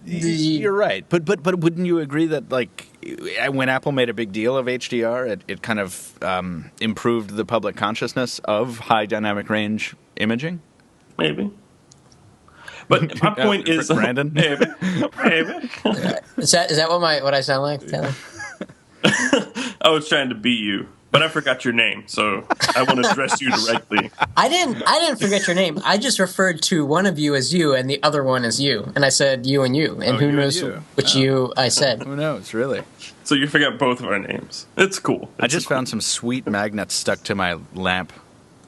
You're right, but wouldn't you agree that, like, when Apple made a big deal of HDR, it kind of improved the public consciousness of high dynamic range imaging?
Maybe. But my point is,
Brandon.
Maybe.
Is that what I sound like, Taylor?
I was trying to beat you. But I forgot your name, so I want to address you directly.
I didn't forget your name. I just referred to one of you as you and the other one as you. And I said you and you. And who knows which you I said.
Who knows, really?
So you forgot both of our names. It's cool.
I just found some sweet magnets stuck to my lamp,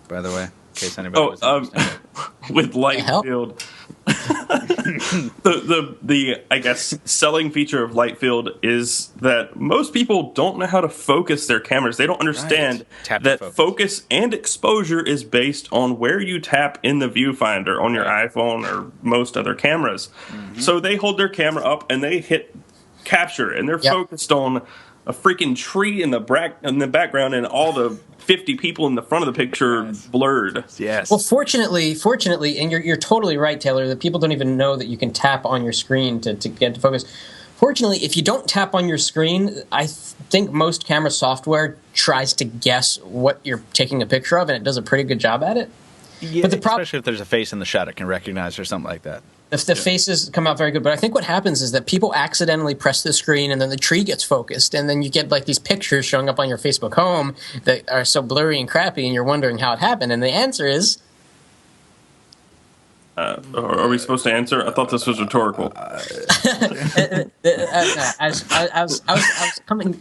by the way, in case anybody was interested.
With light field. the I guess selling feature of light field is that most people don't know how to focus their cameras. They don't understand that focus and exposure is based on where you tap in the viewfinder on your iPhone or most other cameras. Mm-hmm. So they hold their camera up and they hit capture, and they're focused on a freaking tree in the background and all the 50 people in the front of the picture blurred.
Yes.
Well, fortunately, and you're totally right, Taylor, that people don't even know that you can tap on your screen to get to focus. Fortunately, if you don't tap on your screen, I think most camera software tries to guess what you're taking a picture of, and it does a pretty good job at it.
Yeah, but especially if there's a face in the shot it can recognize or something like that.
If the faces come out very good. But I think what happens is that people accidentally press the screen and then the tree gets focused, and then you get like these pictures showing up on your Facebook home that are so blurry and crappy, and you're wondering how it happened. And the answer is...
are we supposed to answer? I thought this was rhetorical.
I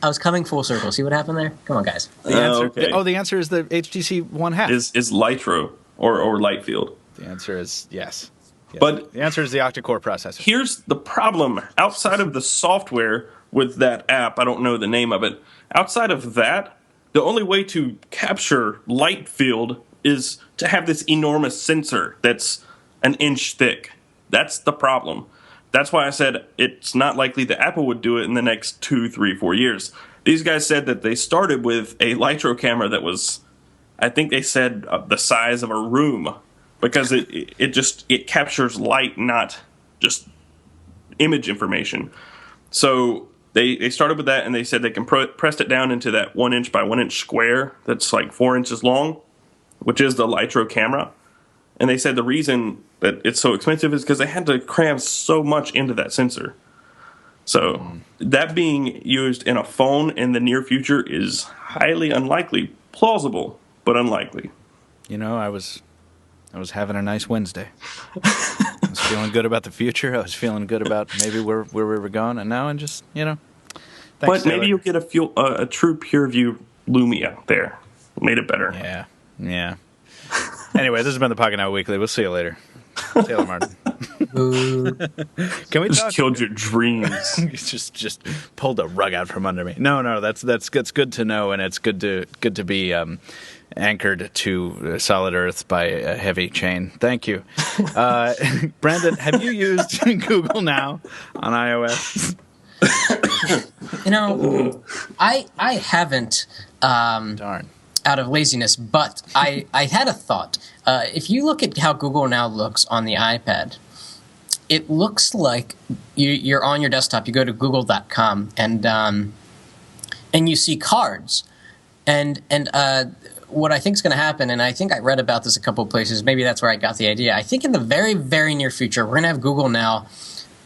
was coming full circle. See what happened there? Come on, guys.
The answer is the HTC One half.
Is Litro or light field?
The answer is yes.
But
the answer is the octa-core processor.
Here's the problem. Outside of the software with that app, I don't know the name of it. Outside of that, the only way to capture light field is to have this enormous sensor that's an inch thick. That's the problem. That's why I said it's not likely that Apple would do it in the next 2, 3, 4 years. These guys said that they started with a Litro camera that was, I think they said, the size of a room. Because it captures light, not just image information. So they started with that, and they said they can press it down into that 1 inch by 1 inch square that's like 4 inches long, which is the Litro camera. And they said the reason that it's so expensive is because they had to cram so much into that sensor. So that being used in a phone in the near future is highly unlikely. Plausible, but unlikely.
You know, I was having a nice Wednesday. I was feeling good about the future. I was feeling good about maybe where we were going. And now I'm just, thanks,
but
Taylor.
Maybe you'll get a true peer view Lumia there. Made it better.
Yeah. Anyway, this has been the Pocketnow Weekly. We'll see you later. Taylor Martin. Can we
just killed your dreams?
just pulled the rug out from under me. No, that's good to know, and it's good to be anchored to solid earth by a heavy chain. Thank you. Brandon, have you used Google Now on iOS?
I haven't.
Darn.
Out of laziness, but I had a thought. If you look at how Google Now looks on the iPad, it looks like you're on your desktop. You go to google.com and you see cards. And what I think is going to happen, and I think I read about this a couple of places, maybe that's where I got the idea. I think in the very, very near future, we're going to have Google Now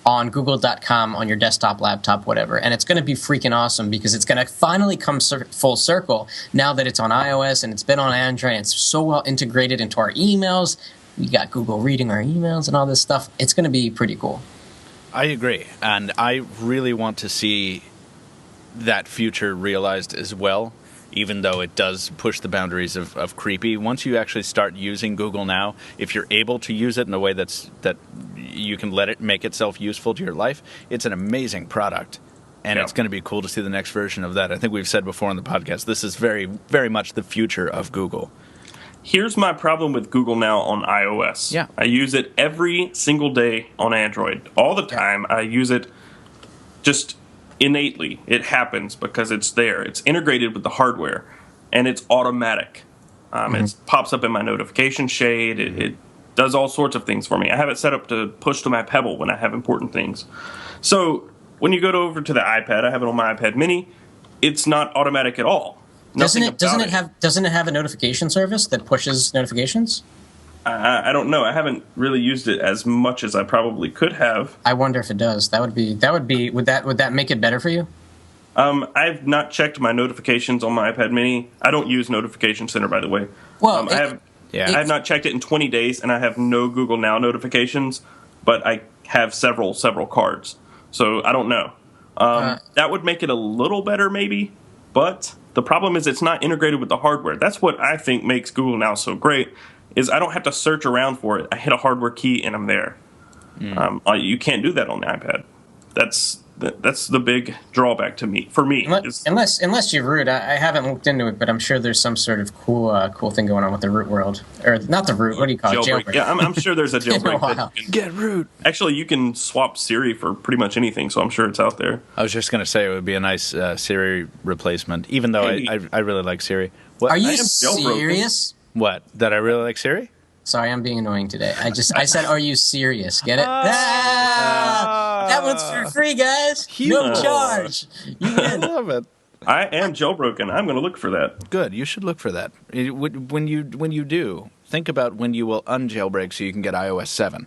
on google.com on your desktop, laptop, whatever. And it's going to be freaking awesome because it's going to finally come full circle now that it's on iOS and it's been on Android. And it's so well integrated into our emails. We got Google reading our emails and all this stuff. It's going to be pretty cool.
I agree. And I really want to see that future realized as well, even though it does push the boundaries of creepy. Once you actually start using Google Now, if you're able to use it in a way that you can let it make itself useful to your life, it's an amazing product. And It's going to be cool to see the next version of that. I think we've said before on the podcast, this is very, very much the future of Google.
Here's my problem with Google Now on iOS.
Yeah.
I use it every single day on Android. All the time. I use it just innately. It happens because it's there. It's integrated with the hardware, and it's automatic. It pops up in my notification shade. It does all sorts of things for me. I have it set up to push to my Pebble when I have important things. So when you go over to the iPad, I have it on my iPad Mini. It's not automatic at all.
Doesn't it have a notification service that pushes notifications?
I don't know. I haven't really used it as much as I probably could have.
I wonder if it does. Would that make it better for you?
I've not checked my notifications on my iPad Mini. I don't use Notification Center, by the way.
Well,
I have not checked it in 20 days, and I have no Google Now notifications, but I have several cards. So I don't know. That would make it a little better, maybe, but the problem is it's not integrated with the hardware. That's what I think makes Google Now so great, is I don't have to search around for it. I hit a hardware key, and I'm there. You can't do that on the iPad. That's the big drawback for me.
Unless you root, I haven't looked into it, but I'm sure there's some sort of cool thing going on with the root world, or not the root. What do you call it? Jailbreak.
Yeah, I'm sure there's a jailbreak.
Get root.
Actually, you can swap Siri for pretty much anything, so I'm sure it's out there.
I was just going to say it would be a nice Siri replacement, even though I really like Siri.
What? Are you serious?
What? That I really like Siri?
Sorry, I'm being annoying today. I said, are you serious? Get it? That one's for free, guys. No charge. You win.
I love it.
I am jailbroken. I'm going to look for that.
Good. You should look for that. When you do, think about when you will unjailbreak so you can get iOS 7.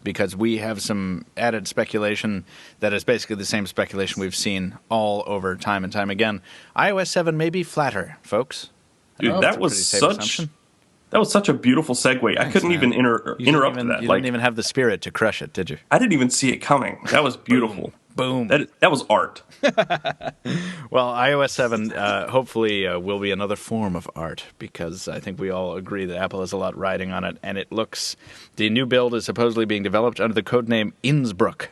Because we have some added speculation that is basically the same speculation we've seen all over time and time again. iOS 7 may be flatter, folks.
Dude, that was such a beautiful segue. I couldn't even interrupt that.
You didn't even have the spirit to crush it, did you?
I didn't even see it coming. That was beautiful.
Boom.
That was art.
Well, iOS 7 hopefully will be another form of art, because I think we all agree that Apple has a lot riding on it, and the new build is supposedly being developed under the codename Innsbruck.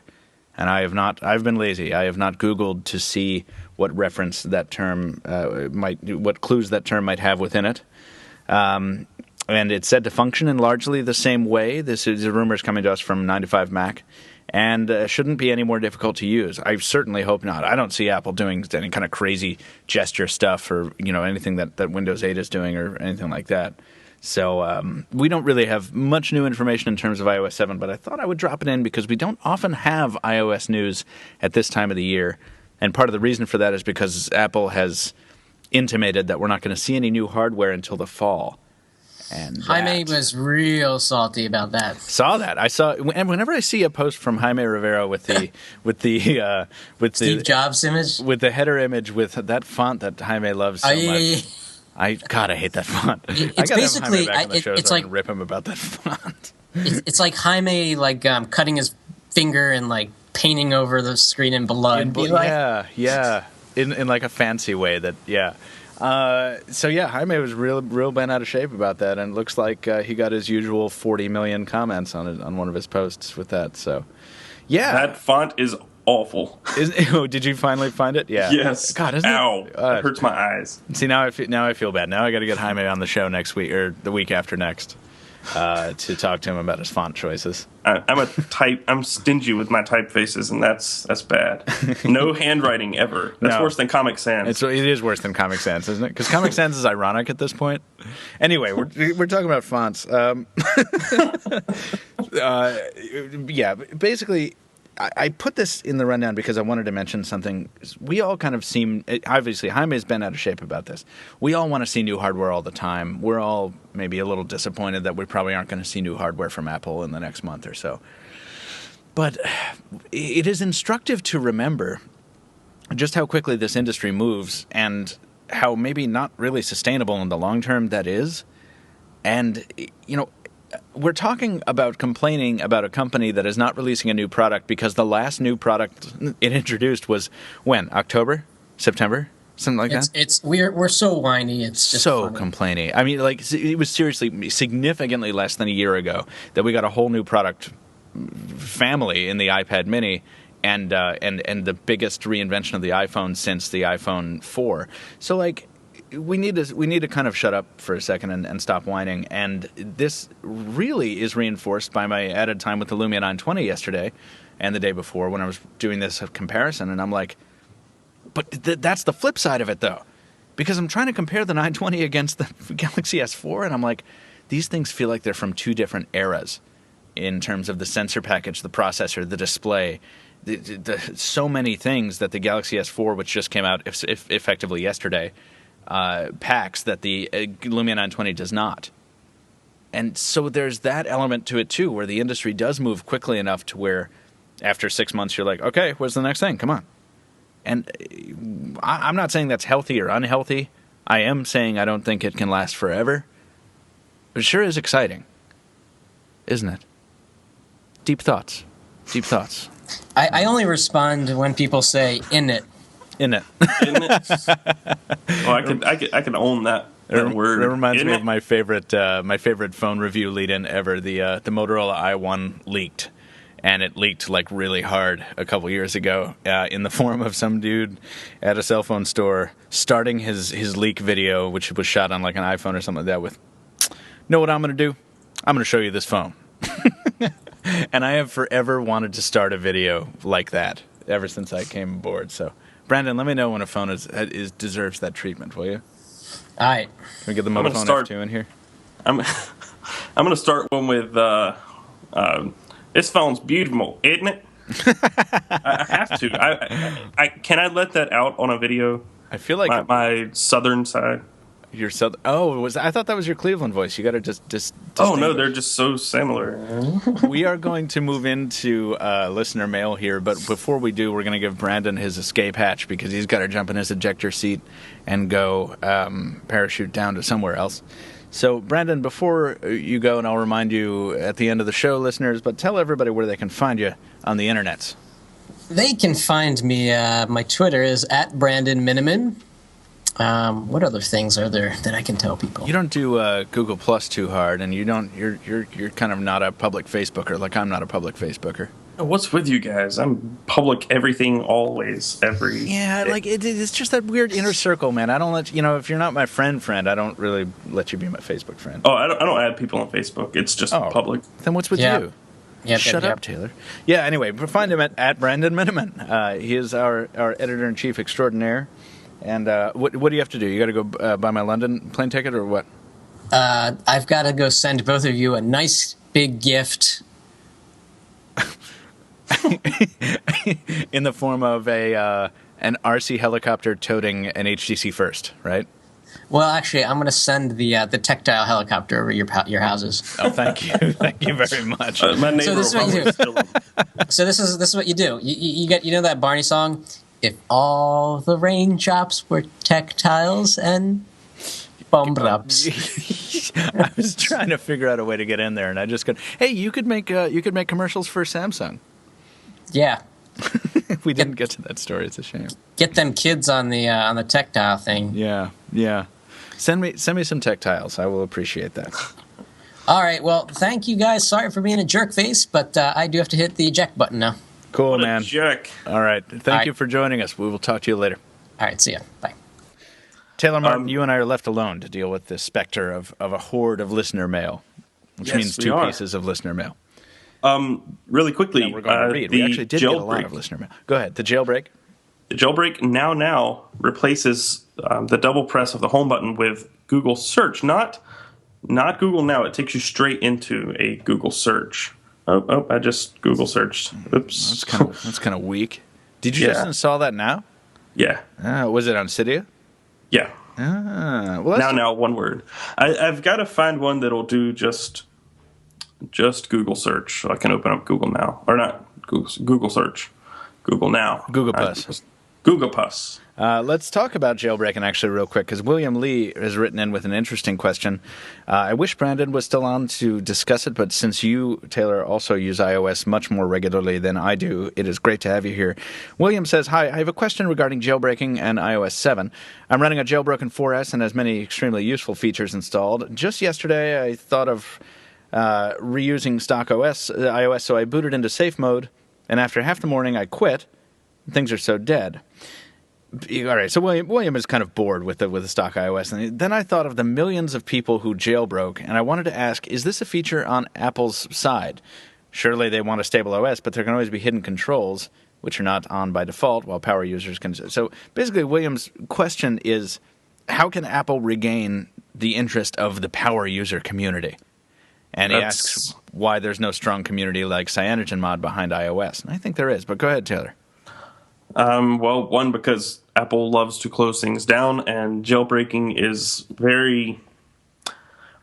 And I've been lazy. I have not Googled to see what reference that term what clues that term might have within it. And it's said to function in largely the same way. This is rumors coming to us from 9to5Mac, and shouldn't be any more difficult to use. I certainly hope not. I don't see Apple doing any kind of crazy gesture stuff, or anything that Windows 8 is doing, or anything like that. So we don't really have much new information in terms of iOS 7, but I thought I would drop it in because we don't often have iOS news at this time of the year. And part of the reason for that is because Apple has intimated that we're not going to see any new hardware until the fall. And
Jaime was real salty about that.
Saw that. I saw, and whenever I see a post from Jaime Rivera with the
Steve Jobs image,
with the header image with that font that Jaime loves so much. I hate that font.
It's basically
it's like rip him about that font.
It's like Jaime cutting his finger and painting over the screen in blood.
Yeah. In like a fancy way that So Jaime was real bent out of shape about that, and it looks like he got his usual 40 million comments on one of his posts with that. So,
that font is awful.
Did you finally find it? Yeah.
Yes.
God, isn't
it? It hurts my eyes.
See, now I feel bad. Now I got to get Jaime on the show next week or the week after next to talk to him about his font choices.
I'm stingy with my typefaces, and that's bad. No handwriting ever. That's worse than Comic Sans.
It is worse than Comic Sans, isn't it? Because Comic Sans is ironic at this point. Anyway, we're talking about fonts. Basically, I put this in the rundown because I wanted to mention something. We all kind of seem, obviously, Jaime's been out of shape about this. We all want to see new hardware all the time. We're all maybe a little disappointed that we probably aren't going to see new hardware from Apple in the next month or so. But it is instructive to remember just how quickly this industry moves, and how maybe not really sustainable in the long term that is. And, we're talking about complaining about a company that is not releasing a new product because the last new product it introduced was when? October? September? Something like that?
We're so whiny. It's just
so
funny.
Complaining. I mean, it was seriously significantly less than a year ago that we got a whole new product family in the iPad Mini, and the biggest reinvention of the iPhone since the iPhone 4. So we need to kind of shut up for a second and stop whining. And this really is reinforced by my added time with the Lumia 920 yesterday and the day before when I was doing this comparison. And I'm like, but that's the flip side of it, though, because I'm trying to compare the 920 against the Galaxy S4, and I'm like, these things feel like they're from two different eras in terms of the sensor package, the processor, the display. So many things that the Galaxy S4, which just came out effectively yesterday, packs that the Lumia 920 does not. And so there's that element to it too, where the industry does move quickly enough to where after 6 months you're like, okay, where's the next thing? Come on. And I'm not saying that's healthy or unhealthy. I am saying I don't think it can last forever. But it sure is exciting, isn't it? Deep thoughts. Deep thoughts.
I only respond when people say "in it."
In it.
Isn't it? Well, I can own that word.
It reminds
Isn't
me
it?
of my favorite phone review lead-in ever. The Motorola i1 leaked, and it leaked like really hard a couple years ago in the form of some dude at a cell phone store starting his leak video, which was shot on like an iPhone or something like that. With, know what I'm going to do? I'm going to show you this phone. And I have forever wanted to start a video like that ever since I came aboard. So, Brandon, let me know when a phone deserves that treatment, will you?
All right.
Can we get the Motophone F2 in here?
I'm going to start one with this phone's beautiful, isn't it? I have to. I can I let that out on a video?
I feel like
my southern side.
Your southern. Oh, I thought that was your Cleveland voice. You got to just.
Oh no, they're just so similar.
We are going to move into listener mail here, but before we do, we're going to give Brandon his escape hatch because he's got to jump in his ejector seat and go parachute down to somewhere else. So, Brandon, before you go, and I'll remind you at the end of the show, listeners, but tell everybody where they can find you on the internets.
They can find me. My Twitter is @BrandonMiniman. What other things are there that I can tell people?
You don't do Google Plus too hard, and you don't. You're kind of not a public Facebooker, like I'm not a public Facebooker.
What's with you guys? I'm public everything, always, every.
Yeah, day. Like it's just that weird inner circle, man. I don't let if you're not my friend, I don't really let you be my Facebook friend.
Oh, I don't add people on Facebook. It's just public.
Then what's with you?
Yep,
Shut up, Taylor. Yeah. Anyway, find him at Brandon Miniman. He is our editor-in-chief extraordinaire. And what do you have to do? You got to go buy my London plane ticket or what?
I've got to go send both of you a nice big gift.
In the form of an RC helicopter toting an HTC First, right?
Well, actually, I'm going to send the tactile helicopter over your houses.
Oh, thank you, thank you very much.
My neighbor.
So this is what you do. So this is what you do. You get that Barney song. If all the raindrops were tactiles and bum-drops.
I was trying to figure out a way to get in there, and I just go, "Hey, you could make commercials for Samsung."
Yeah,
we didn't get to that story. It's a shame.
Get them kids on the tactile thing.
Yeah. Send me some tactiles. I will appreciate that.
All right. Well, thank you guys. Sorry for being a jerk face, but I do have to hit the eject button now.
Cool,
what
man.
A jerk.
All right. Thank you for joining us. We will talk to you later.
All right. See ya. Bye.
Taylor Martin, you and I are left alone to deal with this specter of a horde of listener mail, which means two pieces of listener mail.
Really quickly,
we're going to read. We actually did get a lot of listener mail. Go ahead. The jailbreak.
The jailbreak now replaces the double press of the home button with Google Search. Not Google Now. It takes you straight into a Google Search. Oh! I just Google searched. Oops.
That's kind of weak. Did you just install that now?
Yeah.
Was it on Cydia?
Yeah.
Well,
now one word. I've got to find one that'll do just Google Search, so I can open up Google Now, or not Google Search, Google Now,
Google Plus.
Google Plus.
Let's talk about jailbreaking actually real quick, because William Lee has written in with an interesting question. I wish Brandon was still on to discuss it, but since you, Taylor, also use iOS much more regularly than I do, it is great to have you here. William says, "Hi, I have a question regarding jailbreaking and iOS 7. I'm running a jailbroken 4S and has many extremely useful features installed. Just yesterday, I thought of reusing stock iOS, so I booted into safe mode, and after half the morning, I quit. Things are so dead." All right, so William is kind of bored with the stock iOS. And then I thought of the millions of people who jailbroke, and I wanted to ask, is this a feature on Apple's side? Surely they want a stable OS, but there can always be hidden controls, which are not on by default, while power users can. So basically, William's question is, how can Apple regain the interest of the power user community? And he asks why there's no strong community like CyanogenMod behind iOS. And I think there is, but go ahead, Taylor.
Well, one, because Apple loves to close things down, and jailbreaking is very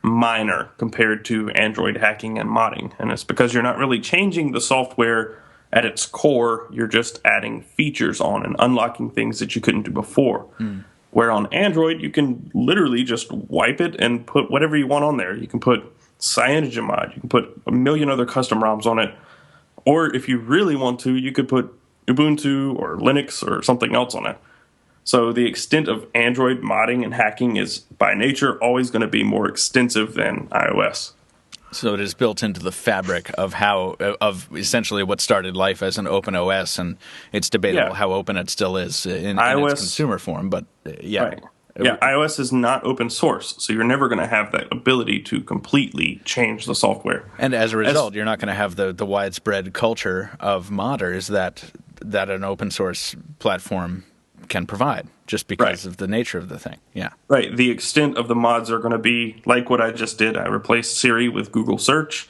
minor compared to Android hacking and modding. And it's because you're not really changing the software at its core, you're just adding features on and unlocking things that you couldn't do before. Where on Android, you can literally just wipe it and put whatever you want on there. You can put CyanogenMod. You can put a million other custom ROMs on it. Or if you really want to, you could put Ubuntu or Linux or something else on it. So the extent of Android modding and hacking is, by nature, always going to be more extensive than iOS.
So it is built into the fabric of essentially what started life as an open OS, and it's debatable how open it still is in its consumer form. But
right. iOS is not open source, so you're never going to have that ability to completely change the software.
And as a result, you're not going to have the widespread culture of modders that an open source platform can provide, just because of the nature of the thing. Yeah.
Right. The extent of the mods are going to be like what I just did. I replaced Siri with Google Search,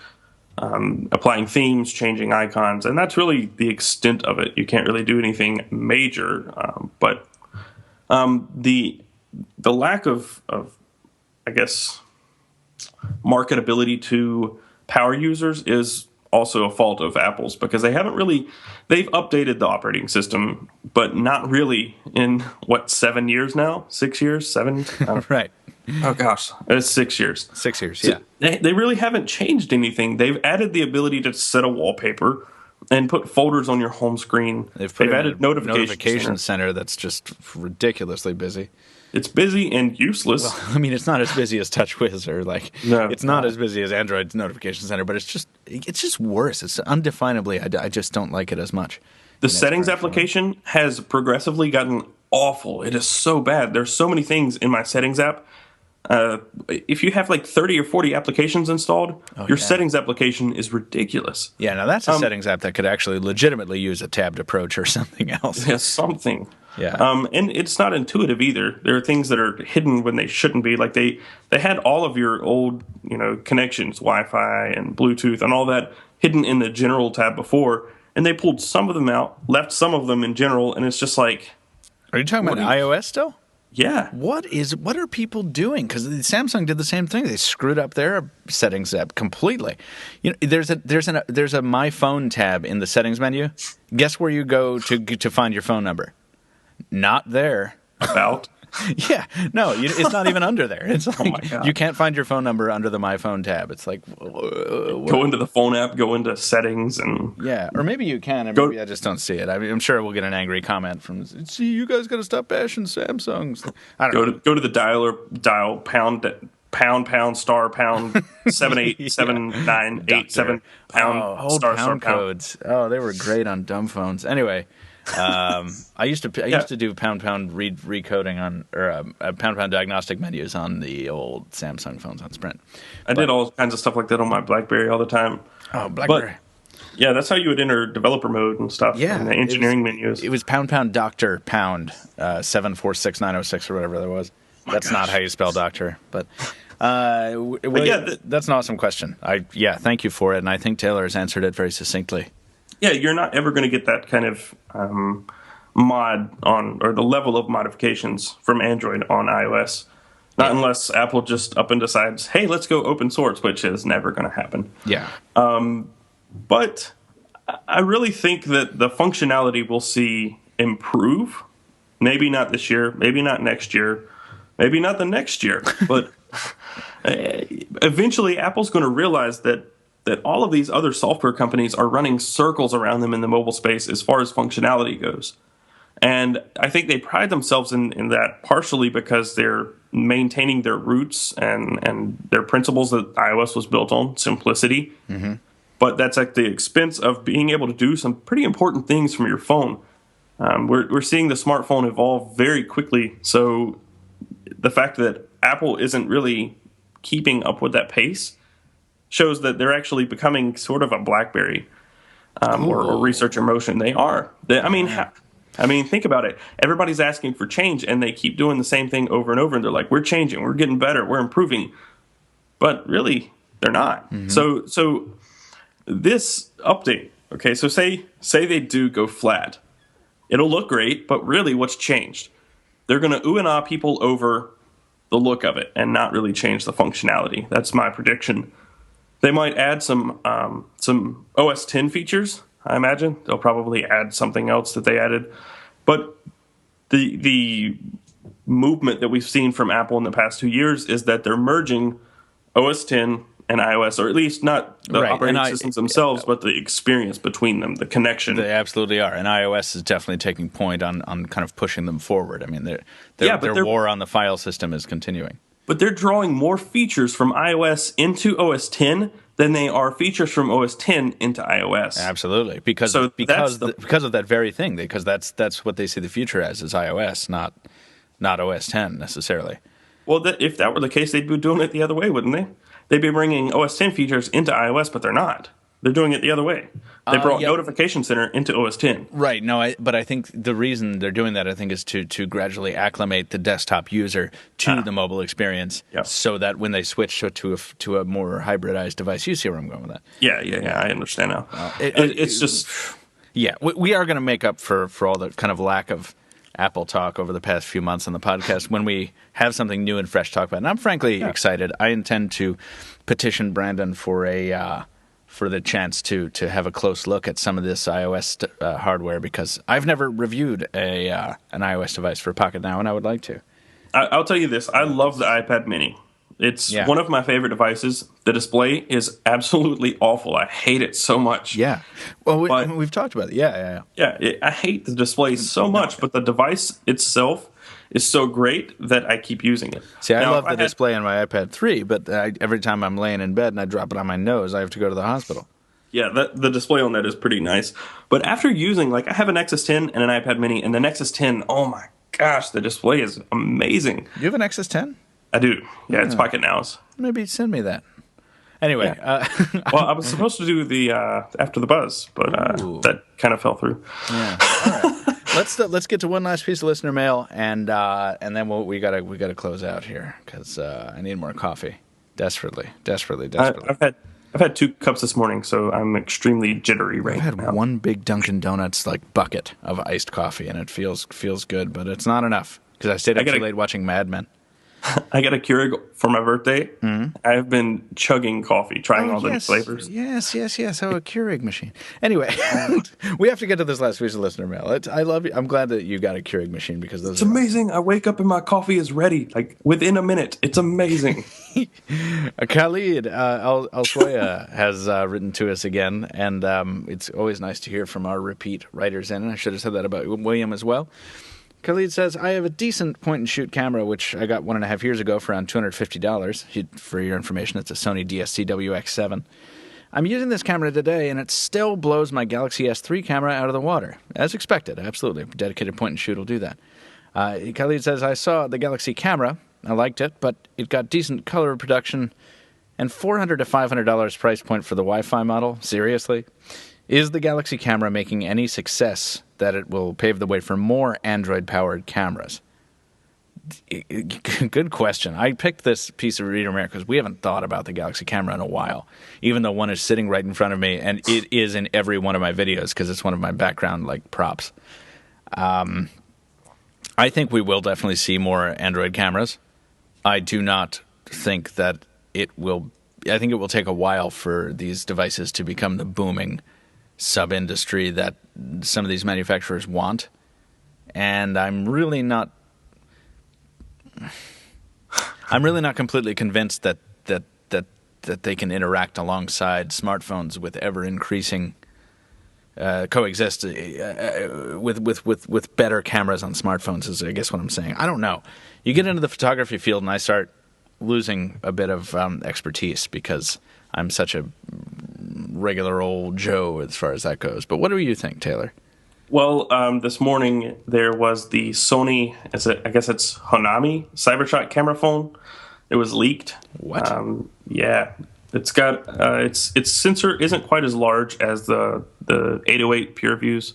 applying themes, changing icons, and that's really the extent of it. You can't really do anything major, but the lack of I guess marketability to power users is also a fault of Apple's, because they've updated the operating system, but not really in 7 years now? 6 years? 7?
Right.
Oh gosh, it's 6 years.
6 years,
so they really haven't changed anything. They've added the ability to set a wallpaper and put folders on your home screen.
They've added notification center that's just ridiculously busy.
It's busy and useless.
Well, I mean, it's not as busy as TouchWiz it's not as busy as Android's notification center, but it's just worse. It's undefinably, I just don't like it as much.
The settings application has progressively gotten awful. It is so bad. There's so many things in my settings app. If you have like 30 or 40 applications installed, your settings application is ridiculous.
Yeah, now that's a settings app that could actually legitimately use a tabbed approach or something else.
Yeah, something.
Yeah.
And it's not intuitive either. There are things that are hidden when they shouldn't be. Like they had all of your old, connections, Wi-Fi and Bluetooth and all that hidden in the general tab before, and they pulled some of them out, left some of them in general, and it's just like...
Are you talking about iOS still?
Yeah.
What are people doing? Because Samsung did the same thing. They screwed up their settings app completely. There's a My Phone tab in the settings menu. Guess where you go to find your phone number? Not there.
About?
Yeah. No, it's not even under there. It's like, oh my God. You can't find your phone number under the My Phone tab. It's like...
Go into the phone app, go into settings, and...
Yeah, or maybe you can, and maybe I just don't see it. I mean, I'm sure we'll get an angry comment from, see, you guys got to stop bashing Samsungs. I don't know.
Go to the dial pound star pound 78798 pound star
pound codes. Oh, they were great on dumb phones. Anyway... I used to do pound recoding on pound diagnostic menus on the old Samsung phones on Sprint.
I did all kinds of stuff like that on my BlackBerry all the time.
Oh, BlackBerry.
But, yeah, that's how you would enter developer mode and stuff in the engineering menus.
It was pound doctor pound 746906 or whatever that was. That's not how you spell doctor, but that's an awesome question. Thank you for it, and I think Taylor has answered it very succinctly.
Yeah, you're not ever going to get that kind of mod on, or the level of modifications from Android on iOS. Not unless Apple just up and decides, hey, let's go open source, which is never going to happen.
Yeah.
But I really think that the functionality we'll see improve. Maybe not this year, maybe not next year, maybe not the next year. But eventually Apple's going to realize that all of these other software companies are running circles around them in the mobile space as far as functionality goes. And I think they pride themselves in that partially because they're maintaining their roots and their principles that iOS was built on, simplicity. Mm-hmm. But that's at the expense of being able to do some pretty important things from your phone. We're seeing the smartphone evolve very quickly. So the fact that Apple isn't really keeping up with that pace shows that they're actually becoming sort of a BlackBerry or Research in Motion. They are. I mean, think about it. Everybody's asking for change, and they keep doing the same thing over and over. And they're like, "We're changing. We're getting better. We're improving." But really, they're not. Mm-hmm. So this update. Okay, so say they do go flat. It'll look great, but really, what's changed? They're going to ooh and ah people over the look of it, and not really change the functionality. That's my prediction. They might add some OS 10 features. I imagine. They'll probably add something else that they added. But the movement that we've seen from Apple in the past 2 years is that they're merging OS X and iOS, or at least not the operating systems themselves, but the experience between them, the connection.
They absolutely are. And iOS is definitely taking point on kind of pushing them forward. I mean, their war on the file system is continuing.
But they're drawing more features from iOS into OS X than they are features from OS X into iOS.
Absolutely, because of that very thing. Because that's what they see the future as, is iOS, not OS X necessarily.
Well, if that were the case, they'd be doing it the other way, wouldn't they? They'd be bringing OS X features into iOS, but they're not. They're doing it the other way. They brought Notification Center into OS X.
Right. No, but I think the reason they're doing that, I think, is to gradually acclimate the desktop user to the mobile experience, so that when they switch to a more hybridized device, you see where I'm going with that.
Yeah. I understand now. It's just...
Yeah, we are going to make up for all the kind of lack of Apple talk over the past few months on the podcast when we have something new and fresh to talk about. And I'm frankly excited. I intend to petition Brandon for the chance to have a close look at some of this iOS hardware, because I've never reviewed an iOS device for Pocketnow, and I would like to.
I'll tell you this. I love the iPad mini. It's one of my favorite devices. The display is absolutely awful. I hate it so much.
Yeah. Well, we've talked about it. Yeah.
I hate the display so much, but the device itself is so great that I keep using it.
See, I love the display on my iPad 3, but every time I'm laying in bed and I drop it on my nose, I have to go to the hospital.
Yeah, the display on that is pretty nice. But after using, I have a Nexus 10 and an iPad mini, and the Nexus 10, oh my gosh, the display is amazing.
You have a Nexus 10?
I do. Yeah, it's Pocketnow's.
Maybe send me that. Anyway.
Well, I was supposed to do the After the Buzz, but that kind of fell through.
Yeah. All right. Let's get to one last piece of listener mail, and then we gotta close out here, because I need more coffee desperately.
I've had 2 cups this morning, so I'm extremely jittery right now.
I've had one big Dunkin' Donuts bucket of iced coffee, and it feels good, but it's not enough because I stayed up too late watching Mad Men.
I got a Keurig for my birthday. Mm-hmm. I've been chugging coffee, trying all the new flavors.
Yes. Oh, a Keurig machine. Anyway, we have to get to this last piece of listener mail. I love you. I'm glad that you got a Keurig machine, because
it's amazing. I wake up and my coffee is ready, within a minute. It's amazing.
Khalid Al-Swoya has written to us again, and it's always nice to hear from our repeat writers in. And I should have said that about William as well. Khalid says, I have a decent point-and-shoot camera, which I got 1.5 years ago for around $250. For your information, it's a Sony DSC-WX7. I'm using this camera today, and it still blows my Galaxy S3 camera out of the water. As expected, absolutely. Dedicated point-and-shoot will do that. Khalid says, I saw the Galaxy camera. I liked it, but it got decent color reproduction and $400 to $500 price point for the Wi-Fi model. Seriously? Is the Galaxy camera making any success that it will pave the way for more Android-powered cameras? Good question. I picked this piece of reader mail because we haven't thought about the Galaxy camera in a while, even though one is sitting right in front of me, and it is in every one of my videos because it's one of my background props. I think we will definitely see more Android cameras. I do not think that it will. I think it will take a while for these devices to become the booming sub-industry that some of these manufacturers want, and I'm really not completely convinced that they can interact alongside smartphones with ever increasing coexist with better cameras on smartphones, is I guess what I'm saying. I don't know. You get into the photography field and I start losing a bit of expertise because I'm such a regular old Joe as far as that goes. But what do you think, Taylor?
Well, this morning there was the Sony, I guess it's Honami Cybershot camera phone. It was leaked.
What?
Yeah, it's got its sensor isn't quite as large as the 808 Pure Views.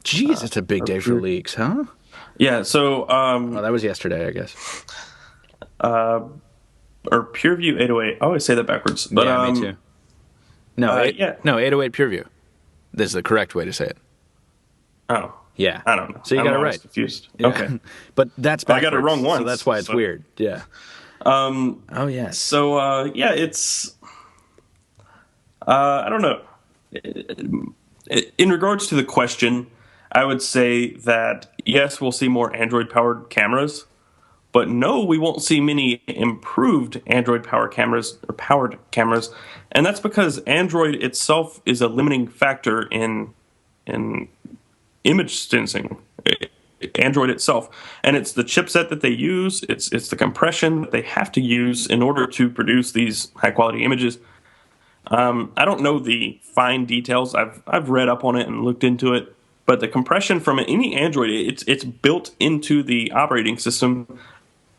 Geez, it's a big day for leaks, huh?
Yeah. So,
that was yesterday, I guess.
Or PureView 808. I always say that backwards. But,
yeah, me too. No, 808 PureView. This is the correct way to say it.
Oh.
Yeah.
I don't know.
So you got it right.
Confused.
Yeah.
Okay.
But that's backwards.
I got it wrong once.
So that's why it's weird. Yeah.
Oh, yes. So, it's... I don't know. in regards to the question, I would say that yes, we'll see more Android-powered cameras, but no, we won't see many improved Android-powered cameras, and that's because Android itself is a limiting factor in image sensing. Android itself, and it's the chipset that they use. It's the compression that they have to use in order to produce these high-quality images. I don't know the fine details. I've read up on it and looked into it, but the compression from any Android, it's built into the operating system.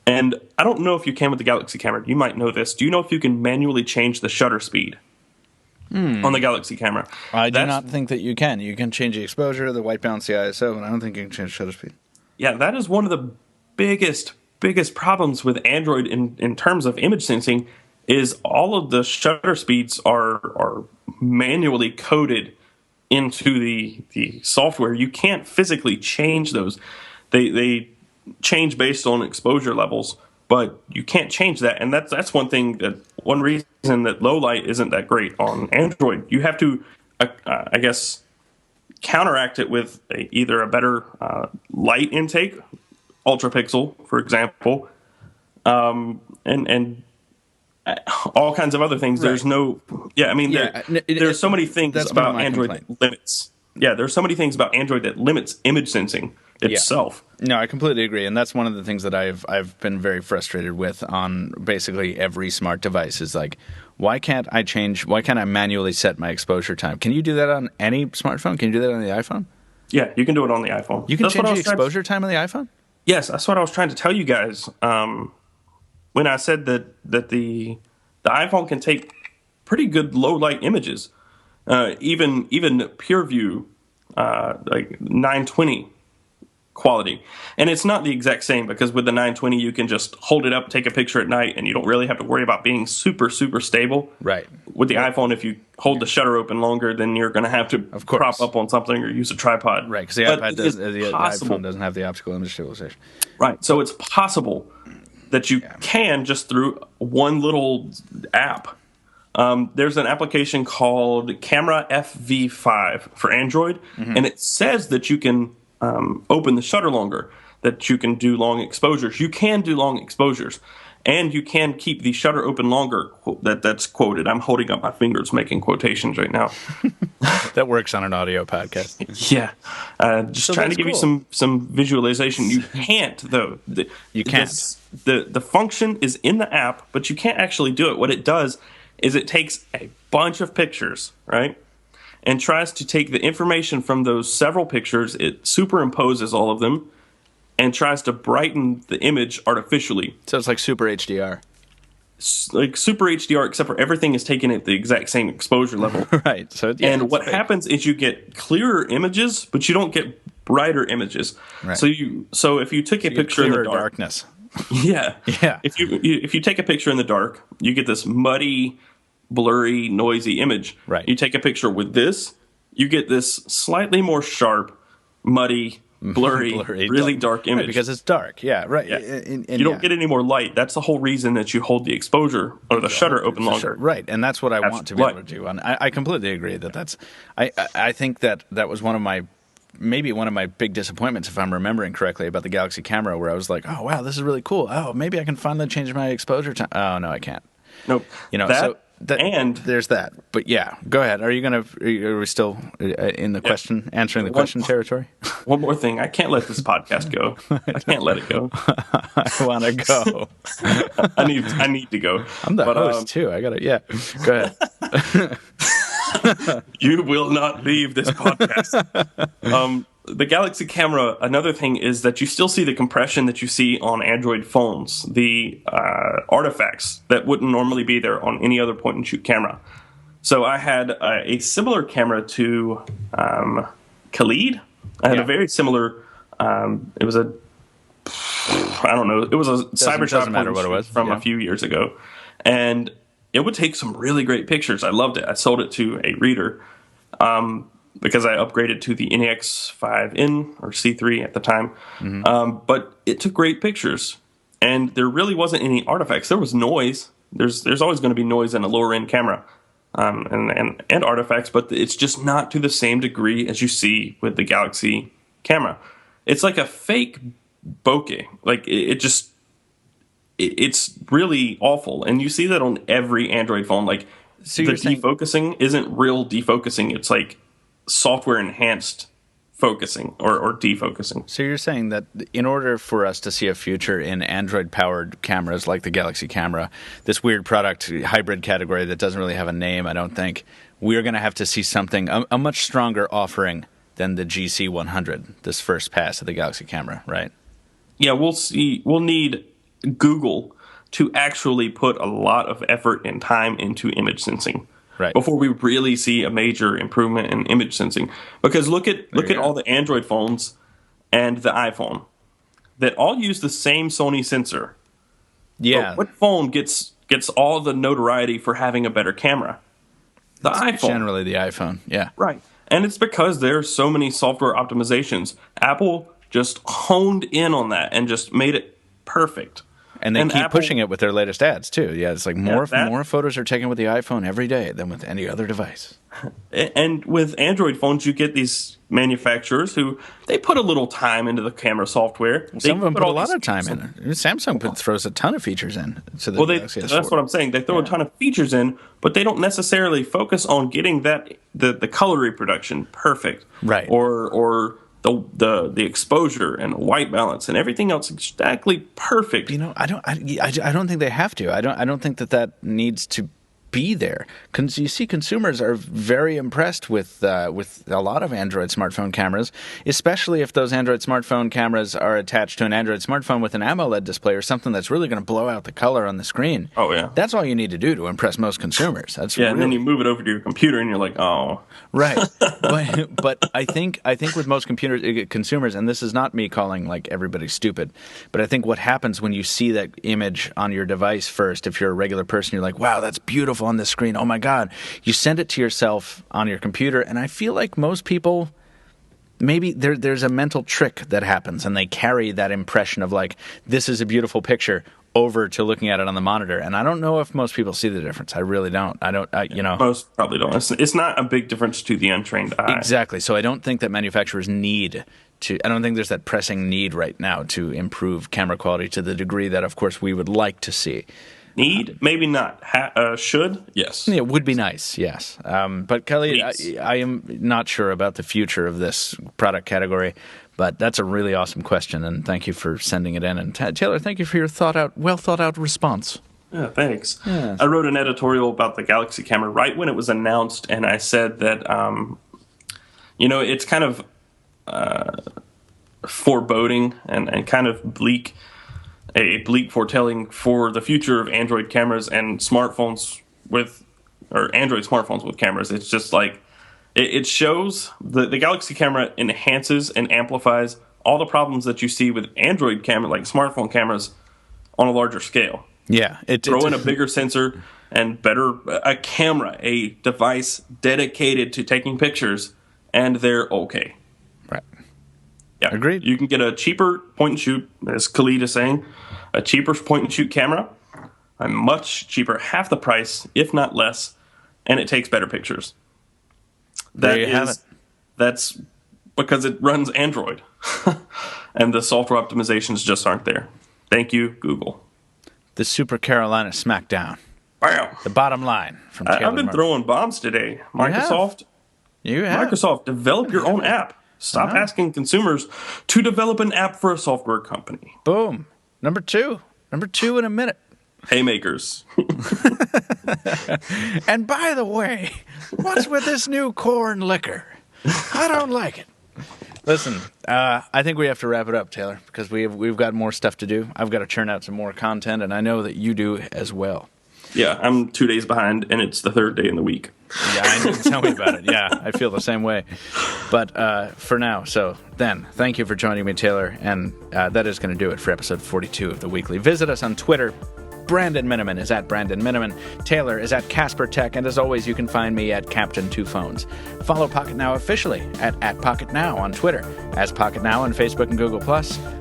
And I don't know if you can with the Galaxy camera. You might know this. Do you know if you can manually change the shutter speed on the Galaxy camera?
I do not think that you can. You can change the exposure, the white balance, the ISO, and I don't think you can change shutter speed.
Yeah, that is one of the biggest problems with Android in terms of image sensing. Is all of the shutter speeds are manually coded into the software. You can't physically change those. They change based on exposure levels, but you can't change that. And that's one reason that low light isn't that great on Android. You have to, I guess, counteract it with either a better light intake, ultra pixel, for example, and all kinds of other things. Right. There's no, there's so many things about Android that limits. Yeah, there's so many things about Android that limits image sensing itself.
Yeah. No, I completely agree, and that's one of the things that I've been very frustrated with on basically every smart device. Is like, why can't I manually set my exposure time? Can you do that on any smartphone? Can you do that on the iPhone?
Yeah, you can do it on the iPhone.
You can change the exposure time on the iPhone?
Yes, that's what I was trying to tell you guys. When I said that the iPhone can take pretty good low light images, even pure view, like 920 quality, and it's not the exact same because with the 920 you can just hold it up, take a picture at night, and you don't really have to worry about being super stable.
Right.
With the iPhone, if you hold the shutter open longer, then you're going to have to prop up on something or use a tripod.
Right, because the iPhone doesn't have the optical image stabilization.
Right, so it's possible that you can just through one little app. There's an application called Camera FV5 for Android, and it says that you can open the shutter longer, that you can do long exposures. You can do long exposures, and you can keep the shutter open longer. That's quoted. I'm holding up my fingers making quotations right now.
That works on an audio podcast.
Yeah. Just trying to give you some visualization. You can't, though.
You can't.
The function is in the app, but you can't actually do it. What it does is it takes a bunch of pictures, right, and tries to take the information from those several pictures. It superimposes all of them and tries to brighten the image artificially.
So it's like super HDR.
Like super HDR, except for everything is taken at the exact same exposure level.
Right. So
what happens is you get clearer images, but you don't get brighter images.
Right.
So if you took a picture in the
darkness.
Yeah.
Yeah.
If you take a picture in the dark, you get this muddy, blurry, noisy image.
Right.
You take a picture with this, you get this slightly more sharp, muddy, blurry really dark image.
Right, because it's dark. Yeah, right.
Yeah. You don't get any more light. That's the whole reason that you hold the exposure or the shutter open longer.
Right, and that's what I want to be able to do. And I completely agree that's. I think that was one of my big disappointments, if I'm remembering correctly, about the Galaxy camera, where I was like, oh wow, this is really cool. Oh, maybe I can finally change my exposure time. Oh no, I can't.
Nope.
And there's that. But yeah, go ahead. Are we still in the question, answering the question territory?
One more thing. I can't let this podcast go. I can't let it go.
I want to go.
I need to go.
I'm the host too. I gotta. Yeah. Go
ahead. You will not leave this podcast. The Galaxy camera, another thing is that you still see the compression that you see on Android phones, the artifacts that wouldn't normally be there on any other point-and-shoot camera. So I had a similar camera to Khalid. I had a very similar, it was a Cybershot point-and-shoot from a few years ago. And it would take some really great pictures. I loved it. I sold it to a reader. Because I upgraded to the NEX5N or C3 at the time. But it took great pictures. And there really wasn't any artifacts. There was noise. There's always going to be noise in a lower-end camera. and artifacts, but it's just not to the same degree as you see with the Galaxy camera. It's like a fake bokeh. Like it's really awful, and you see that on every Android phone. Like
So
the
you're saying-
defocusing isn't real defocusing. It's like software enhanced focusing or defocusing.
So you're saying that in order for us to see a future in Android-powered cameras like the Galaxy camera, this weird product hybrid category that doesn't really have a name, I don't think, we're going to have to see something, a much stronger offering than the GC100, this first pass of the Galaxy camera, right?
Yeah, we'll see. We'll need Google to actually put a lot of effort and time into image sensing.
Right.
Before we really see a major improvement in image sensing. Because look at all the Android phones and the iPhone that all use the same Sony sensor.
Yeah.
But what phone gets all the notoriety for having a better camera? The iPhone.
Generally the iPhone, yeah.
Right. And it's because there are so many software optimizations. Apple just honed in on that and just made it perfect.
And they keep pushing it with their latest ads, too. Yeah, it's like more photos are taken with the iPhone every day than with any other device.
And with Android phones, you get these manufacturers who, they put a little time into the camera software.
Some of them put a lot of time in it. Samsung throws a ton of features in to the Galaxy S4.
That's what I'm saying. They throw a ton of features in, but they don't necessarily focus on getting the color reproduction perfect.
Right.
Or the exposure and white balance and everything else exactly perfect.
You know, I don't think they have to. I don't think that needs to be there. You see, consumers are very impressed with a lot of Android smartphone cameras, especially if those Android smartphone cameras are attached to an Android smartphone with an AMOLED display or something that's really going to blow out the color on the screen.
Oh yeah,
that's all you need to do to impress most consumers.
And then you move it over to your computer and you're like, oh,
right. But I think with most consumers, and this is not me calling like everybody stupid, but I think what happens when you see that image on your device first, if you're a regular person, you're like, wow, that's beautiful on this screen. Oh my God. You send it to yourself on your computer, and I feel like most people, maybe there's a mental trick that happens, and they carry that impression of like, this is a beautiful picture over to looking at it on the monitor. And I don't know if most people see the difference. I really don't.
Most probably don't. It's not a big difference to the untrained eye.
Exactly. So I don't think that manufacturers need to, I don't think there's that pressing need right now to improve camera quality to the degree that, of course, we would like to see.
Need? Maybe not. Should? Yes.
Yeah, it would be nice, yes. But Kelly, I am not sure about the future of this product category, but that's a really awesome question, and thank you for sending it in. And Taylor, thank you for your well thought out response.
Yeah, thanks. Yeah. I wrote an editorial about the Galaxy camera right when it was announced, and I said that, it's kind of foreboding and kind of bleak. A bleak foretelling for the future of Android cameras and Android smartphones with cameras. It's just like it shows the Galaxy camera enhances and amplifies all the problems that you see with Android camera, like smartphone cameras, on a larger scale.
Yeah,
throw in a bigger sensor and a device dedicated to taking pictures, and they're okay.
Right.
Yeah,
agreed.
You can get a cheaper point and shoot, as Khalid is saying, a cheaper point and shoot camera, a much cheaper, half the price, if not less, and it takes better pictures.
There you have it.
That's because it runs Android, and the software optimizations just aren't there. Thank you, Google.
The Super Carolina Smackdown.
Bam.
The bottom line from Taylor
I've been throwing bombs today. Microsoft.
You have.
Microsoft, develop your own app. Stop asking consumers to develop an app for a software company.
Boom. Number two in a minute.
Haymakers.
And by the way, what's with this new corn liquor? I don't like it. Listen, I think we have to wrap it up, Taylor, because we've got more stuff to do. I've got to churn out some more content, and I know that you do as well.
Yeah, I'm 2 days behind, and it's the third day in the week.
Yeah, I know. Tell me about it. Yeah, I feel the same way. But for now, thank you for joining me, Taylor, and that is going to do it for episode 42 of The Weekly. Visit us on Twitter Brandon Miniman is at Brandon Miniman. Taylor is at Casper Tech. And as always, you can find me at Captain Two Phones. Follow Pocketnow officially at Pocketnow on Twitter, as Pocketnow on Facebook and Google+.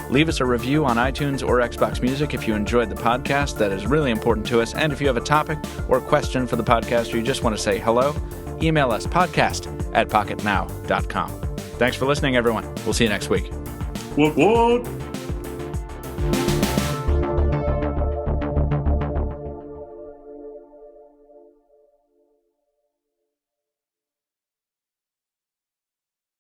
Leave us a review on iTunes or Xbox Music if you enjoyed the podcast. That is really important to us. And if you have a topic or question for the podcast or you just want to say hello, email us podcast@pocketnow.com. Thanks for listening, everyone. We'll see you next week.
What?